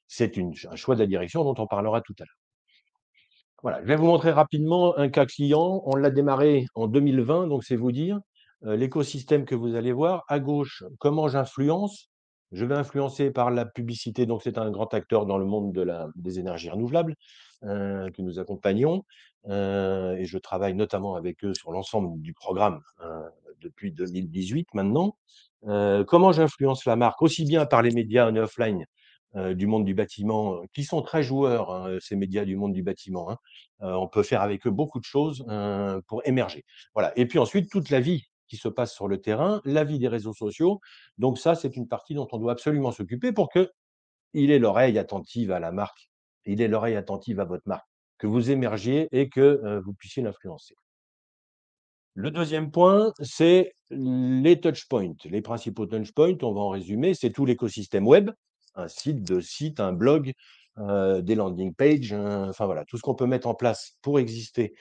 C'est un choix de la direction dont on parlera tout à l'heure. Voilà, je vais vous montrer rapidement un cas client. On l'a démarré en 2020, donc c'est vous dire l'écosystème que vous allez voir. À gauche, comment j'influence. Je vais influencer par la publicité, donc c'est un grand acteur dans le monde des énergies renouvelables que nous accompagnons. Et je travaille notamment avec eux sur l'ensemble du programme depuis 2018 maintenant. Comment j'influence la marque, aussi bien par les médias en offline du monde du bâtiment, qui sont très joueurs, hein, ces médias du monde du bâtiment. Hein. On peut faire avec eux beaucoup de choses pour émerger. Voilà. Et puis ensuite, toute la vie qui se passe sur le terrain, la vie des réseaux sociaux. Donc ça, c'est une partie dont on doit absolument s'occuper pour qu'il ait l'oreille attentive à la marque, il ait l'oreille attentive à votre marque, que vous émergiez et que vous puissiez l'influencer. Le deuxième point, c'est les touchpoints. Les principaux touchpoints, on va en résumer, c'est tout l'écosystème web, un site, deux sites, un blog, des landing pages, enfin voilà, tout ce qu'on peut mettre en place pour exister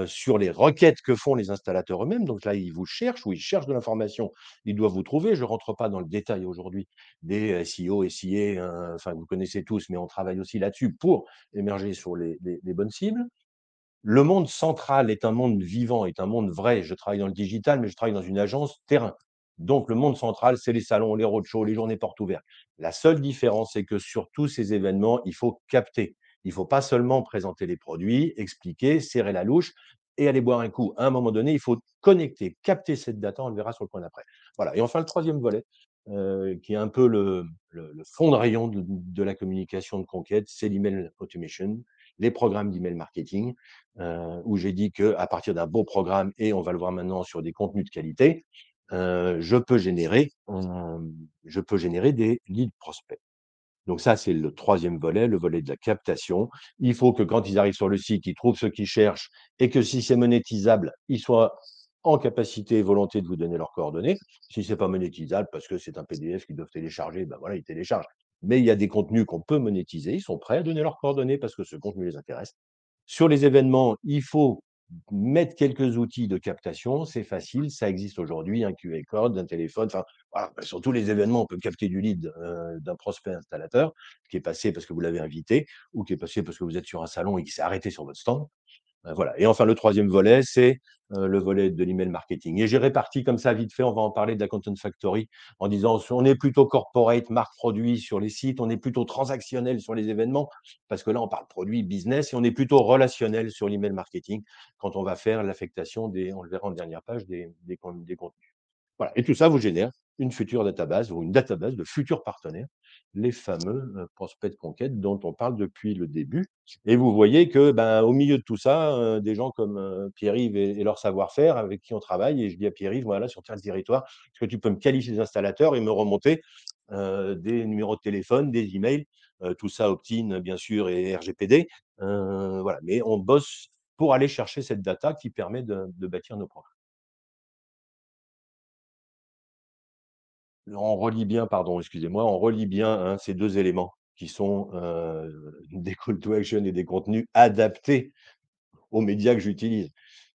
sur les requêtes que font les installateurs eux-mêmes. Donc là, ils vous cherchent ou ils cherchent de l'information, ils doivent vous trouver. Je ne rentre pas dans le détail aujourd'hui des SEO, SIA, enfin vous connaissez tous, mais on travaille aussi là-dessus pour émerger sur les bonnes cibles. Le monde central est un monde vivant, est un monde vrai. Je travaille dans le digital, mais je travaille dans une agence terrain. Donc, le monde central, c'est les salons, les roadshows, les journées portes ouvertes. La seule différence, c'est que sur tous ces événements, il faut capter. Il ne faut pas seulement présenter les produits, expliquer, serrer la louche et aller boire un coup. À un moment donné, il faut connecter, capter cette data, on le verra sur le point d'après. Voilà. Et enfin, le troisième volet, qui est un peu le fond de rayon de la communication de conquête, c'est l'email automation, les programmes d'email marketing où j'ai dit qu'à partir d'un beau programme, et on va le voir maintenant sur des contenus de qualité, je peux générer des leads prospects. Donc ça, c'est le troisième volet, le volet de la captation. Il faut que quand ils arrivent sur le site, ils trouvent ce qu'ils cherchent et que si c'est monétisable, ils soient en capacité et volonté de vous donner leurs coordonnées. Si c'est pas monétisable parce que c'est un PDF qu'ils doivent télécharger, ben voilà, ils téléchargent. Mais il y a des contenus qu'on peut monétiser, ils sont prêts à donner leurs coordonnées parce que ce contenu les intéresse. Sur les événements, il faut mettre quelques outils de captation, c'est facile, ça existe aujourd'hui, un QR code, un téléphone, enfin, voilà, sur tous les événements, on peut capter du lead d'un prospect installateur qui est passé parce que vous l'avez invité ou qui est passé parce que vous êtes sur un salon et qui s'est arrêté sur votre stand. Voilà. Et enfin, le troisième volet, c'est le volet de l'email marketing. Et j'ai réparti comme ça vite fait, on va en parler de la Content Factory, en disant on est plutôt corporate, marque produit sur les sites, on est plutôt transactionnel sur les événements, parce que là, on parle produit, business, et on est plutôt relationnel sur l'email marketing quand on va faire l'affectation des, on le verra en dernière page, des contenus. Voilà. Et tout ça vous génère une future database ou une database de futurs partenaires, les fameux prospects de conquête dont on parle depuis le début. Et vous voyez que, ben, au milieu de tout ça, des gens comme Pierre-Yves et leur savoir-faire avec qui on travaille, et je dis à Pierre-Yves, voilà, sur tel territoire, est-ce que tu peux me qualifier les installateurs et me remonter des numéros de téléphone, des emails, tout ça opt-in, bien sûr, et RGPD. Voilà. Mais on bosse pour aller chercher cette data qui permet de bâtir nos programmes. On relie bien, pardon, excusez-moi, on relie bien, hein, ces 2 éléments qui sont, des call to action et des contenus adaptés aux médias que j'utilise.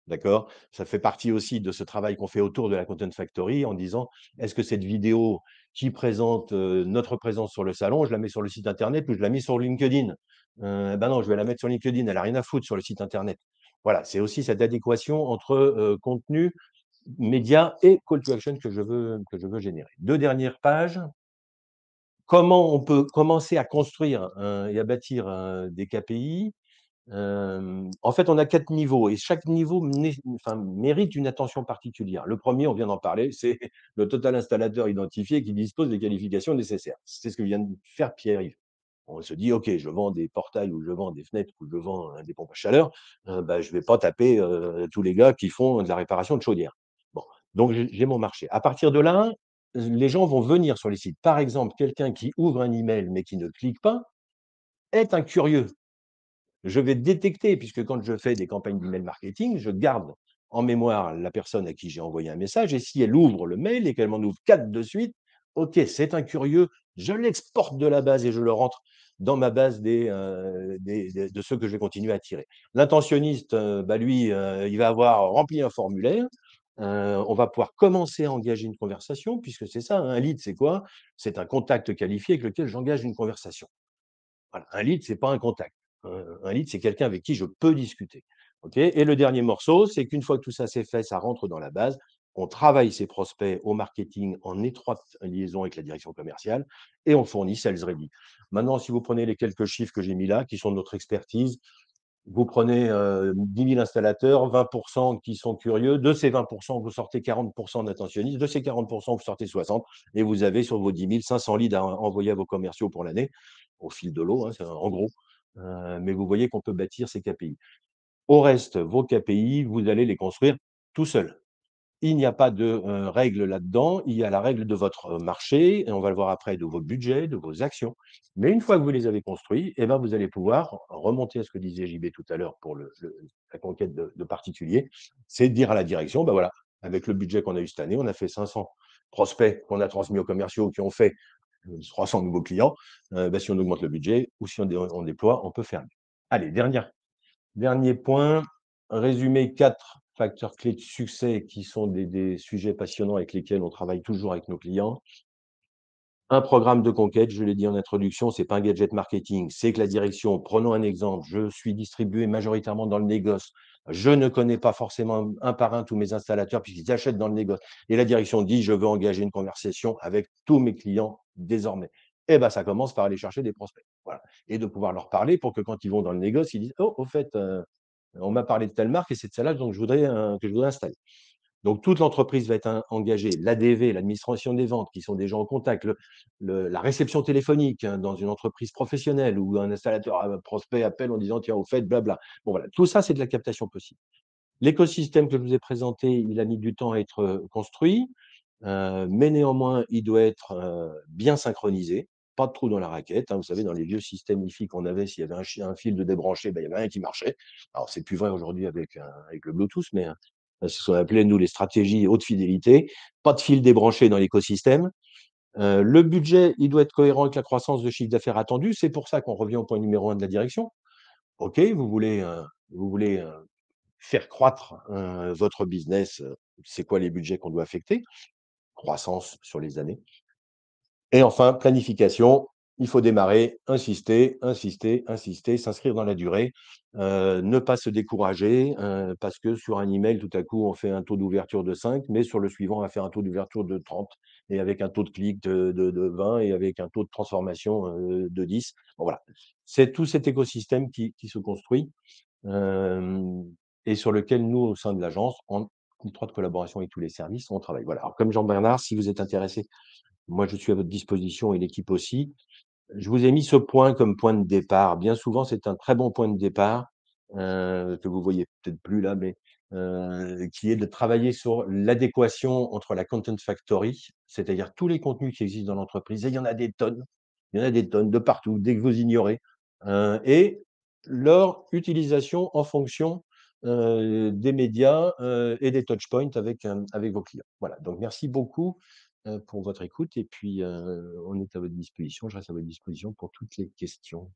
D'accord? Ça fait partie aussi de ce travail qu'on fait autour de la Content Factory en disant: «Est-ce que cette vidéo qui présente, notre présence sur le salon, je la mets sur le site internet ou je la mets sur LinkedIn?» Ben non, je vais la mettre sur LinkedIn, elle a rien à foutre sur le site internet. Voilà, c'est aussi cette adéquation entre, contenu, médias et call to action que je veux générer. 2 dernières pages. Comment on peut commencer à construire et à bâtir, des KPI? En fait, on a 4 niveaux et chaque niveau mérite une attention particulière. Le premier, on vient d'en parler, c'est le total installateur identifié qui dispose des qualifications nécessaires. C'est ce que vient de faire Pierre-Yves. On se dit: «OK, je vends des portails ou je vends des fenêtres ou je vends, des pompes à chaleur, bah, je ne vais pas taper, tous les gars qui font de la réparation de chaudières». Bon, donc j'ai mon marché. À partir de là, les gens vont venir sur les sites. Par exemple, quelqu'un qui ouvre un email mais qui ne clique pas est un curieux. Je vais détecter, puisque quand je fais des campagnes d'email marketing, je garde en mémoire la personne à qui j'ai envoyé un message et si elle ouvre le mail et qu'elle m'en ouvre 4 de suite, OK, c'est un curieux, je l'exporte de la base et je le rentre dans ma base de ceux que je vais continuer à tirer. L'intentionniste, bah, lui, il va avoir rempli un formulaire, on va pouvoir commencer à engager une conversation puisque c'est ça, hein, un lead, c'est quoi? C'est un contact qualifié avec lequel j'engage une conversation. Voilà, un lead, c'est pas un contact. Un lead, c'est quelqu'un avec qui je peux discuter. OK? Et le dernier morceau, c'est qu'une fois que tout ça c'est fait, ça rentre dans la base. On travaille ses prospects au marketing en étroite liaison avec la direction commerciale et on fournit Sales Ready. Maintenant, si vous prenez les quelques chiffres que j'ai mis là, qui sont de notre expertise, vous prenez 10 000 installateurs, 20 qui sont curieux. De ces 20 vous sortez 40 d'attentionnistes. De ces 40 vous sortez 60 et vous avez sur vos 10 000, 500 leads à envoyer à vos commerciaux pour l'année, au fil de l'eau, hein, en gros. Mais vous voyez qu'on peut bâtir ces KPI. Au reste, vos KPI, vous allez les construire tout seul. il n'y a pas de règle là-dedans, il y a la règle de votre marché, et on va le voir après, de vos budgets, de vos actions. Mais une fois que vous les avez construits, eh ben, vous allez pouvoir remonter à ce que disait JB tout à l'heure pour la conquête de particuliers, c'est de dire à la direction, ben voilà, avec le budget qu'on a eu cette année, on a fait 500 prospects qu'on a transmis aux commerciaux qui ont fait 300 nouveaux clients. Ben, si on augmente le budget ou si on déploie, on peut faire mieux. Allez, dernier point, résumer 4 facteurs clés de succès qui sont des sujets passionnants avec lesquels on travaille toujours avec nos clients. Un programme de conquête, je l'ai dit en introduction, c'est pas un gadget marketing, c'est que la direction, prenons un exemple, je suis distribué majoritairement dans le négoce, je ne connais pas forcément un par un tous mes installateurs puisqu'ils achètent dans le négoce. Et la direction dit, je veux engager une conversation avec tous mes clients désormais. Eh ben, ça commence par aller chercher des prospects. Voilà. Et de pouvoir leur parler pour que quand ils vont dans le négoce, ils disent, oh, au fait, on m'a parlé de telle marque et c'est de celle-là que je voudrais installer. Donc, toute l'entreprise va être engagée, l'ADV, l'administration des ventes, qui sont des gens en contact, la réception téléphonique dans une entreprise professionnelle où un installateur, un prospect appelle en disant, tiens, au fait, blabla. Bon, voilà, tout ça, c'est de la captation possible. L'écosystème que je vous ai présenté, il a mis du temps à être construit, mais néanmoins, il doit être bien synchronisé. Pas de trou dans la raquette. Vous savez, dans les vieux systèmes Wi-Fi qu'on avait, s'il y avait un fil de débranché, ben, il y en avait un qui marchait. Alors, c'est plus vrai aujourd'hui avec le Bluetooth, mais c'est ce qu'on appelait, nous, les stratégies haute fidélité. Pas de fil débranché dans l'écosystème. Le budget, il doit être cohérent avec la croissance de chiffre d'affaires attendue. C'est pour ça qu'on revient au point numéro 1 de la direction. OK, vous voulez faire croître votre business. C'est quoi les budgets qu'on doit affecter? Croissance sur les années. Et enfin, planification. Il faut démarrer, insister, insister, insister, s'inscrire dans la durée, ne pas se décourager parce que sur un email, tout à coup, on fait un taux d'ouverture de 5, mais sur le suivant, on va faire un taux d'ouverture de 30 et avec un taux de clic de 20 et avec un taux de transformation de 10. Bon, voilà. C'est tout cet écosystème qui se construit et sur lequel nous, au sein de l'agence, en étroite collaboration avec tous les services, on travaille. Voilà. Alors, comme Jean-Bernard, si vous êtes intéressé, moi, je suis à votre disposition et l'équipe aussi. Je vous ai mis ce point comme point de départ. Bien souvent, c'est un très bon point de départ que vous voyez peut-être plus là, mais qui est de travailler sur l'adéquation entre la Content Factory, c'est-à-dire tous les contenus qui existent dans l'entreprise, et il y en a des tonnes, il y en a des tonnes de partout, dès que vous ignorez, et leur utilisation en fonction des médias et des touchpoints avec vos clients. Voilà, donc merci beaucoup pour votre écoute et puis on est à votre disposition. Je reste à votre disposition pour toutes les questions.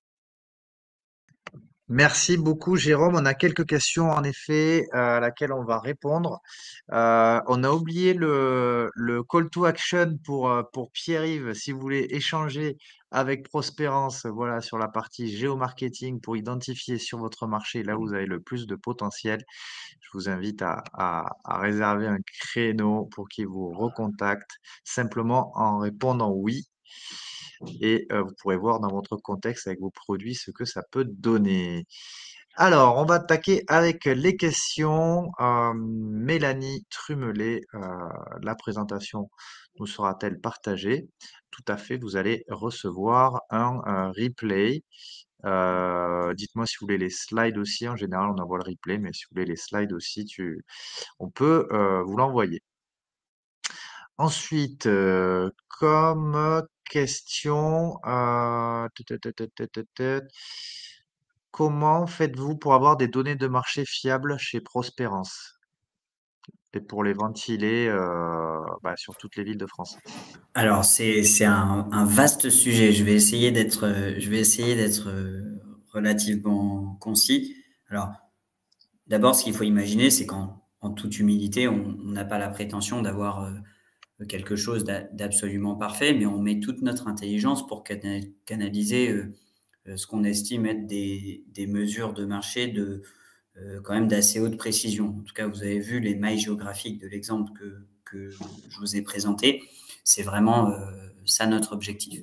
Merci beaucoup, Jérôme. On a quelques questions, en effet, à laquelle on va répondre. On a oublié le call to action pour Pierre-Yves, si vous voulez échanger avec Prospérance, voilà, sur la partie géomarketing pour identifier sur votre marché là où vous avez le plus de potentiel. Je vous invite à réserver un créneau pour qu'il vous recontacte simplement en répondant oui. Et vous pourrez voir dans votre contexte avec vos produits ce que ça peut donner. Alors, on va attaquer avec les questions. Mélanie Trumelet, la présentation nous sera-t-elle partagée? Tout à fait, vous allez recevoir un replay. Dites-moi si vous voulez les slides aussi. En général, on envoie le replay, mais si vous voulez les slides aussi, on peut vous l'envoyer. Ensuite, comme question, comment faites-vous pour avoir des données de marché fiables chez Prospérance et pour les ventiler sur toutes les villes de France? Alors, c'est un vaste sujet. Je vais essayer d'être relativement concis. Alors, d'abord, ce qu'il faut imaginer, c'est qu'en toute humilité, on n'a pas la prétention d'avoir quelque chose d'absolument parfait, mais on met toute notre intelligence pour canaliser ce qu'on estime être des mesures de marché quand même d'assez haute précision. En tout cas, vous avez vu les mailles géographiques de l'exemple que je vous ai présenté. C'est vraiment ça notre objectif.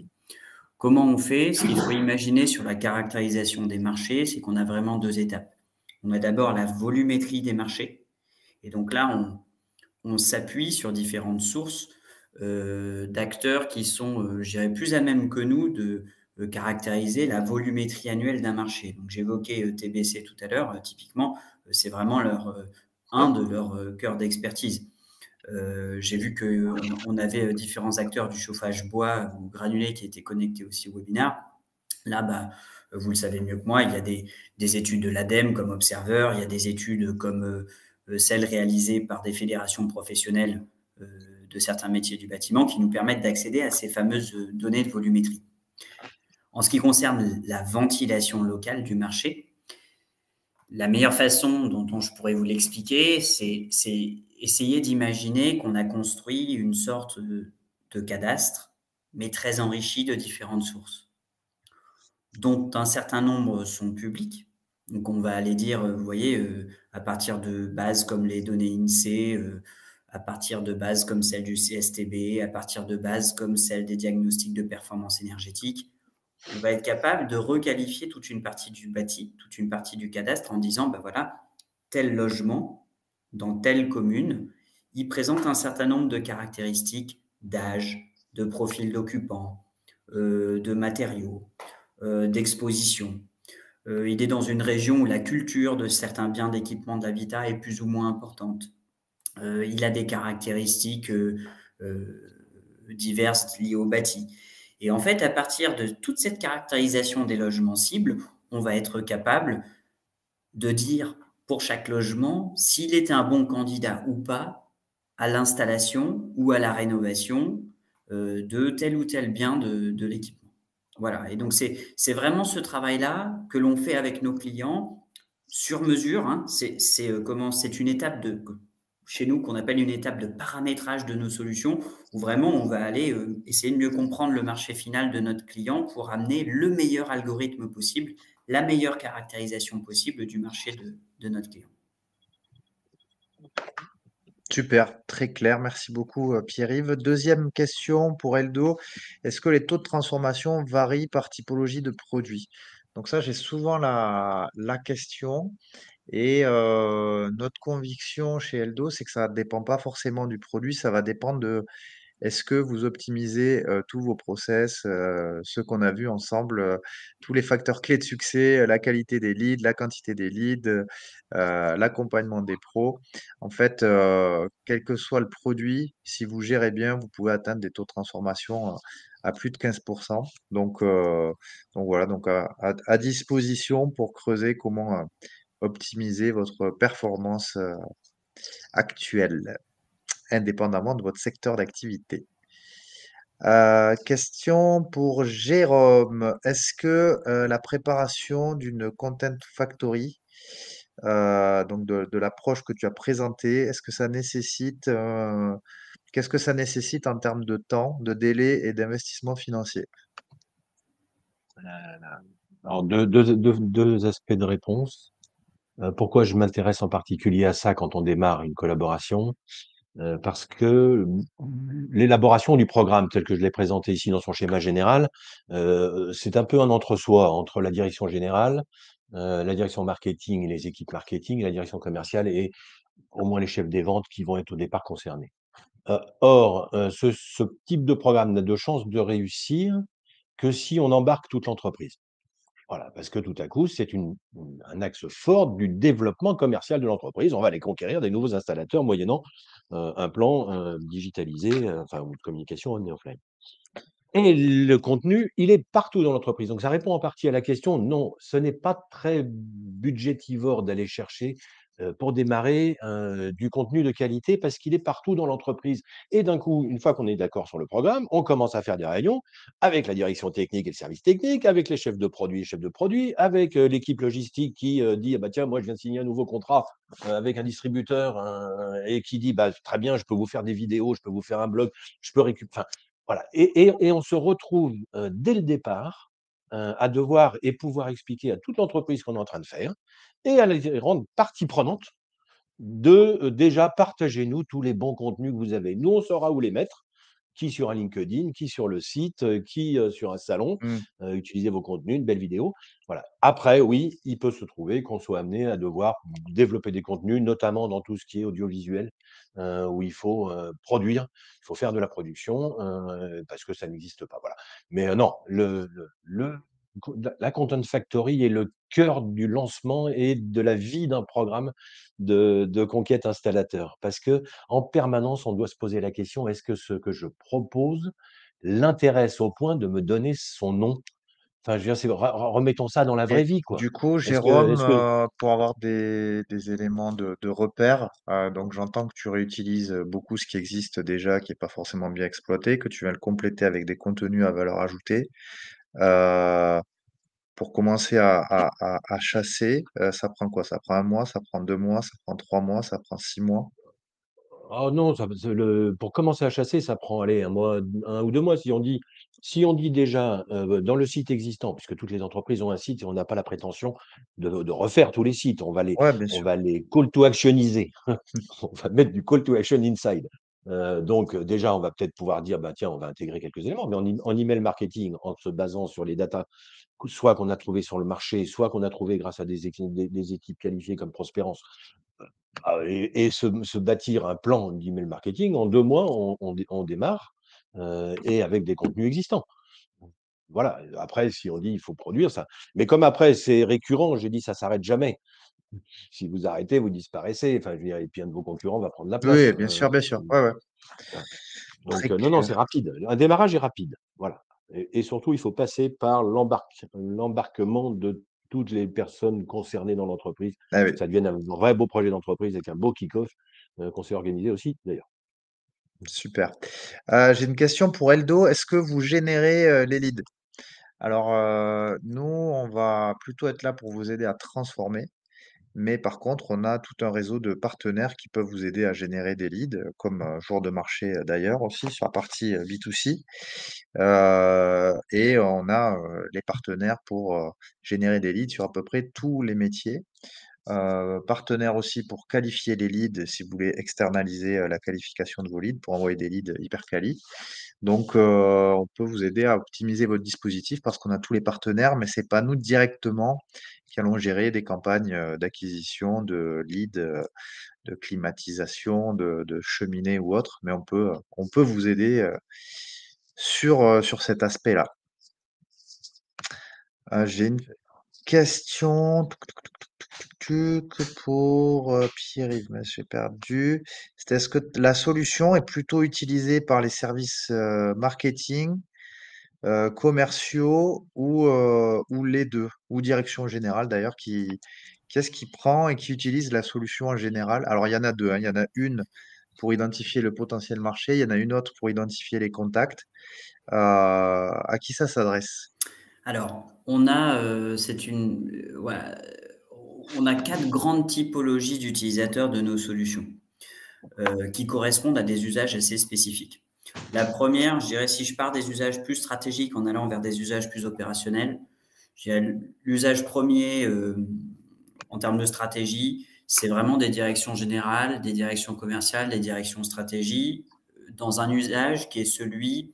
Comment on fait? Ce qu'il faut imaginer sur la caractérisation des marchés, c'est qu'on a vraiment deux étapes. On a d'abord la volumétrie des marchés. Et donc là, on s'appuie sur différentes sources d'acteurs qui sont, je dirais, plus à même que nous de caractériser la volumétrie annuelle d'un marché. Donc, j'évoquais TBC tout à l'heure. Typiquement, c'est vraiment un de leurs cœurs d'expertise. J'ai vu qu'on avait différents acteurs du chauffage bois ou granulé qui étaient connectés aussi au webinaire. Là, vous le savez mieux que moi, il y a des études de l'ADEME comme observeur, il y a des études comme celles réalisées par des fédérations professionnelles euh, de certains métiers du bâtiment qui nous permettent d'accéder à ces fameuses données de volumétrie. En ce qui concerne la ventilation locale du marché, la meilleure façon dont je pourrais vous l'expliquer, c'est essayer d'imaginer qu'on a construit une sorte de cadastre, mais très enrichi de différentes sources, dont un certain nombre sont publics. Donc, on va aller dire, vous voyez, à partir de bases comme les données INSEE, à partir de bases comme celles du CSTB, à partir de bases comme celles des diagnostics de performance énergétique, on va être capable de requalifier toute une partie du bâti, toute une partie du cadastre en disant, ben voilà, tel logement dans telle commune, il présente un certain nombre de caractéristiques d'âge, de profil d'occupant, de matériaux, d'exposition. Il est dans une région où la culture de certains biens d'équipement d'habitat est plus ou moins importante. Il a des caractéristiques diverses liées au bâti. Et en fait, à partir de toute cette caractérisation des logements cibles, on va être capable de dire pour chaque logement s'il était un bon candidat ou pas à l'installation ou à la rénovation de tel ou tel bien de l'équipement. Voilà, et donc c'est vraiment ce travail-là que l'on fait avec nos clients sur mesure. Hein. C'est une étape chez nous qu'on appelle une étape de paramétrage de nos solutions, où vraiment on va aller essayer de mieux comprendre le marché final de notre client pour amener le meilleur algorithme possible, la meilleure caractérisation possible du marché de notre client. Super, très clair. Merci beaucoup, Pierre-Yves. Deuxième question pour Eldo. Est-ce que les taux de transformation varient par typologie de produit? Donc ça, j'ai souvent la question. Et notre conviction chez Eldo, c'est que ça ne dépend pas forcément du produit, ça va dépendre de est-ce que vous optimisez tous vos process, ce qu'on a vu ensemble, tous les facteurs clés de succès, la qualité des leads, la quantité des leads, l'accompagnement des pros. En fait, quel que soit le produit, si vous gérez bien, vous pouvez atteindre des taux de transformation à plus de 15%. Donc voilà, donc à disposition pour creuser comment optimiser votre performance actuelle, indépendamment de votre secteur d'activité. Question pour Jérôme. Est-ce que la préparation d'une Content Factory, donc de l'approche que tu as présentée, est-ce que ça nécessite, qu'est-ce que ça nécessite en termes de temps, de délai et d'investissement financier? Alors, deux aspects de réponse. Pourquoi je m'intéresse en particulier à ça quand on démarre une collaboration? Parce que l'élaboration du programme tel que je l'ai présenté ici dans son schéma général, c'est un peu un entre-soi entre la direction générale, la direction marketing et les équipes marketing, et la direction commerciale et au moins les chefs des ventes qui vont être au départ concernés. Or, ce type de programme n'a de chance de réussir que si on embarque toute l'entreprise. Voilà, parce que tout à coup, c'est un axe fort du développement commercial de l'entreprise. On va aller conquérir des nouveaux installateurs moyennant un plan digitalisé, enfin, ou de communication on et offline. Et le contenu, il est partout dans l'entreprise. Donc, ça répond en partie à la question. Non, ce n'est pas très budgétivore d'aller chercher pour démarrer du contenu de qualité parce qu'il est partout dans l'entreprise. Et d'un coup, une fois qu'on est d'accord sur le programme, on commence à faire des réunions avec la direction technique et le service technique, avec les chefs de produits, avec l'équipe logistique qui dit ah bah tiens, moi je viens de signer un nouveau contrat avec un distributeur et qui dit bah très bien, je peux vous faire des vidéos, je peux vous faire un blog, je peux récupérer. Enfin, voilà, et on se retrouve, dès le départ, à devoir et pouvoir expliquer à toute l'entreprise qu'on est en train de faire et à les rendre partie prenante de, déjà partagez-nous tous les bons contenus que vous avez. Nous, on saura où les mettre, qui sur un LinkedIn, qui sur le site, qui, sur un salon, Mmh. utilisez vos contenus, une belle vidéo. Voilà. Après, oui, il peut se trouver qu'on soit amené à devoir développer des contenus, notamment dans tout ce qui est audiovisuel, où il faut, produire, il faut faire de la production, parce que ça n'existe pas, voilà. Mais, non, la Content Factory est le cœur du lancement et de la vie d'un programme de conquête installateur. Parce que en permanence, on doit se poser la question: «Est-ce que ce que je propose l'intéresse au point de me donner son nom?» Enfin, je veux dire, c'est remettons ça dans la Et vraie vie, quoi. du coup, Est-ce que Jérôme, est-ce que pour avoir des éléments de repère, donc j'entends que tu réutilises beaucoup ce qui existe déjà, qui n'est pas forcément bien exploité, que tu viens le compléter avec des contenus à valeur ajoutée. Euh, pour commencer à chasser, ça prend quoi? Ça prend 1 mois, ça prend 2 mois, ça prend 3 mois, ça prend 6 mois. oh non, ça c'est le pour commencer à chasser, ça prend, allez, 1 mois, 1 ou 2 mois. Si on dit déjà, dans le site existant, puisque toutes les entreprises ont un site et on n'a pas la prétention de refaire tous les sites. On va les Ouais, bien on sûr. va les call to actioniser. On va mettre du call to action inside. Donc, déjà, on va peut-être pouvoir dire: «Bah, tiens, on va intégrer quelques éléments», mais en email marketing, en se basant sur les datas, soit qu'on a trouvé sur le marché, soit qu'on a trouvé grâce à des équipes qualifiées comme Prospérance. Et se bâtir un plan d'email marketing, en 2 mois, on démarre, et avec des contenus existants. Voilà, après si on dit: «Il faut produire ça», mais comme après c'est récurrent, j'ai dit: «Ça s'arrête jamais». Si vous arrêtez, vous disparaissez, enfin je veux dire, et puis un de vos concurrents va prendre la place, Oui, bien sûr, bien sûr. Ouais, ouais. voilà. Très Donc non, clair. c'est rapide. Un démarrage est rapide, voilà, et surtout il faut passer par l'embarquement de toutes les personnes concernées dans l'entreprise, Ah que oui, ça devienne un vrai beau projet d'entreprise avec un beau kick-off, qu'on s'est organisé aussi d'ailleurs. super. J'ai une question pour Eldo. Est-ce que vous générez les leads? Alors, nous, on va plutôt être là pour vous aider à transformer. Mais par contre, on a tout un réseau de partenaires qui peuvent vous aider à générer des leads, comme Jour de marché d'ailleurs aussi sur la partie B2C. Et on a les partenaires pour générer des leads sur à peu près tous les métiers. Partenaires aussi pour qualifier les leads si vous voulez externaliser la qualification de vos leads pour envoyer des leads hyper quali. Donc, on peut vous aider à optimiser votre dispositif parce qu'on a tous les partenaires, mais c'est pas nous directement qui allons gérer des campagnes d'acquisition de leads, de climatisation, de cheminées ou autre, mais on peut vous aider sur cet aspect-là. J'ai une question pour Pierre-Yves, mais j'ai perdu. C'était est-ce que la solution est plutôt utilisée par les services marketing, commerciaux ou les deux, ou direction générale d'ailleurs, qu'est-ce qui prend et qui utilise la solution en général? Alors il y en a deux, hein. Il y en a une pour identifier le potentiel marché, il y en a une autre pour identifier les contacts. À qui ça s'adresse? Alors, on a, c'est une, voilà, on a 4 grandes typologies d'utilisateurs de nos solutions, qui correspondent à des usages assez spécifiques. La première, je dirais, si je pars des usages plus stratégiques en allant vers des usages plus opérationnels, je dirais l'usage premier, en termes de stratégie, c'est vraiment des directions générales, des directions commerciales, des directions stratégie, dans un usage qui est celui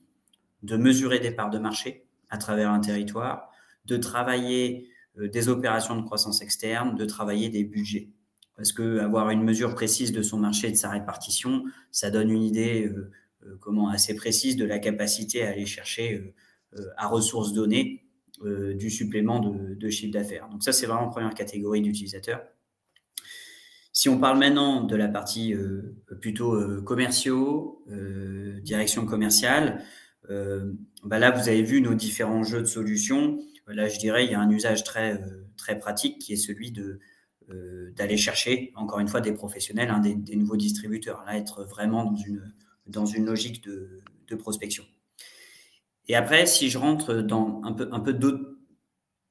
de mesurer des parts de marché à travers un territoire, de travailler des opérations de croissance externe, de travailler des budgets. Parce qu'avoir une mesure précise de son marché et de sa répartition, ça donne une idée assez précise de la capacité à aller chercher à ressources données du supplément de chiffre d'affaires. Donc ça, c'est vraiment la première catégorie d'utilisateurs. Si on parle maintenant de la partie plutôt commerciaux, direction commerciale, là, vous avez vu nos différents jeux de solutions. Là, je dirais, il y a un usage très pratique qui est celui d'aller chercher, encore une fois, des professionnels, hein, des nouveaux distributeurs. Là, être vraiment dans une logique de prospection. Et après, si je rentre dans un peu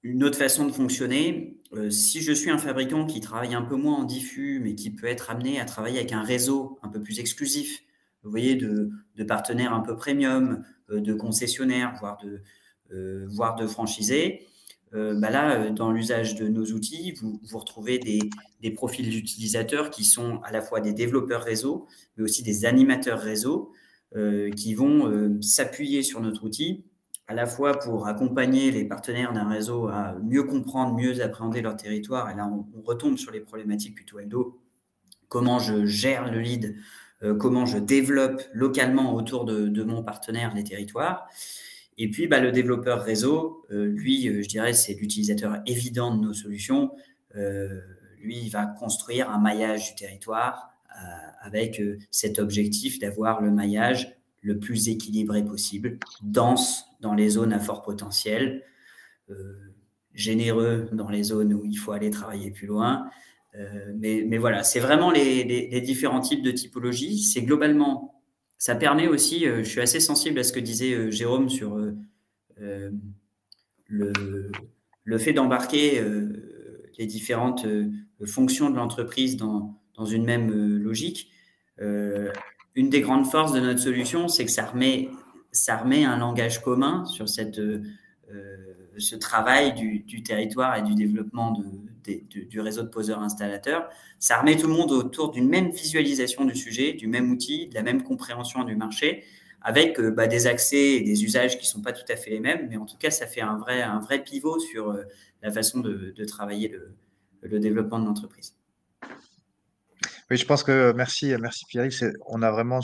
une autre façon de fonctionner, si je suis un fabricant qui travaille un peu moins en diffus, mais qui peut être amené à travailler avec un réseau un peu plus exclusif, vous voyez, de partenaires un peu premium, de concessionnaires, voire de franchisés, là, dans l'usage de nos outils, vous retrouvez des profils d'utilisateurs qui sont à la fois des développeurs réseau, mais aussi des animateurs réseau, qui vont s'appuyer sur notre outil à la fois pour accompagner les partenaires d'un réseau à mieux comprendre, mieux appréhender leur territoire. Et là, on retombe sur les problématiques plutôt Eldo. Comment je gère le lead, comment je développe localement autour de mon partenaire les territoires. Et puis, le développeur réseau, lui, je dirais, c'est l'utilisateur évident de nos solutions. Lui, il va construire un maillage du territoire avec cet objectif d'avoir le maillage le plus équilibré possible, dense dans les zones à fort potentiel, généreux dans les zones où il faut aller travailler plus loin. Mais voilà, c'est vraiment les différents types de typologies. C'est globalement, ça permet aussi, je suis assez sensible à ce que disait Jérôme sur le fait d'embarquer les différentes fonctions de l'entreprise dans une même logique. Une des grandes forces de notre solution, c'est que ça remet un langage commun sur ce travail du territoire et du développement du réseau de poseurs-installateurs. Ça remet tout le monde autour d'une même visualisation du sujet, du même outil, de la même compréhension du marché, avec des accès et des usages qui ne sont pas tout à fait les mêmes, mais en tout cas, ça fait un vrai pivot sur la façon de travailler le développement de l'entreprise. Oui, je pense que merci Pierre-Yves. On a vraiment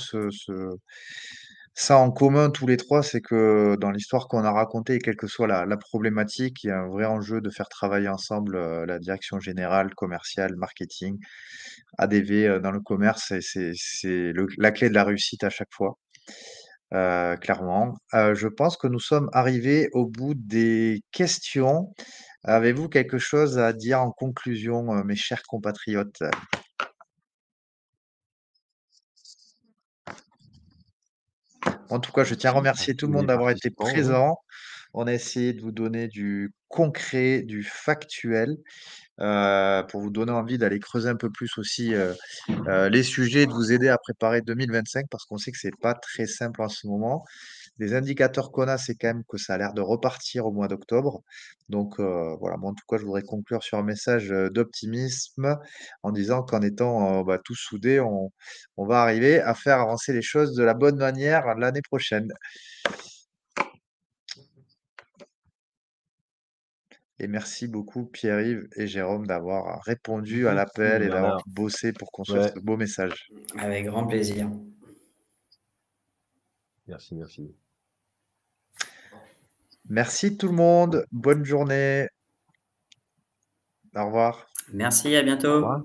ça en commun tous les trois, c'est que dans l'histoire qu'on a racontée, quelle que soit la problématique, il y a un vrai enjeu de faire travailler ensemble la direction générale, commerciale, marketing, ADV dans le commerce. Et c'est la clé de la réussite à chaque fois, clairement. Je pense que nous sommes arrivés au bout des questions. Avez-vous quelque chose à dire en conclusion, mes chers compatriotes? En tout cas, je tiens à remercier tout le Tous monde les d'avoir été participants, oui. présent. On a essayé de vous donner du concret, du factuel, pour vous donner envie d'aller creuser un peu plus aussi les sujets, de vous aider à préparer 2025 parce qu'on sait que c'est pas très simple en ce moment. Les indicateurs qu'on a, c'est quand même que ça a l'air de repartir au mois d'octobre. Donc voilà, moi en tout cas, je voudrais conclure sur un message d'optimisme en disant qu'en étant tous soudés, on va arriver à faire avancer les choses de la bonne manière l'année prochaine. Et merci beaucoup Pierre-Yves et Jérôme d'avoir répondu à l'appel et d'avoir Bernard. bossé pour construire Ouais, ce beau message. Avec grand plaisir. merci, merci. Merci tout le monde. Bonne journée. Au revoir. Merci, à Au bientôt. revoir.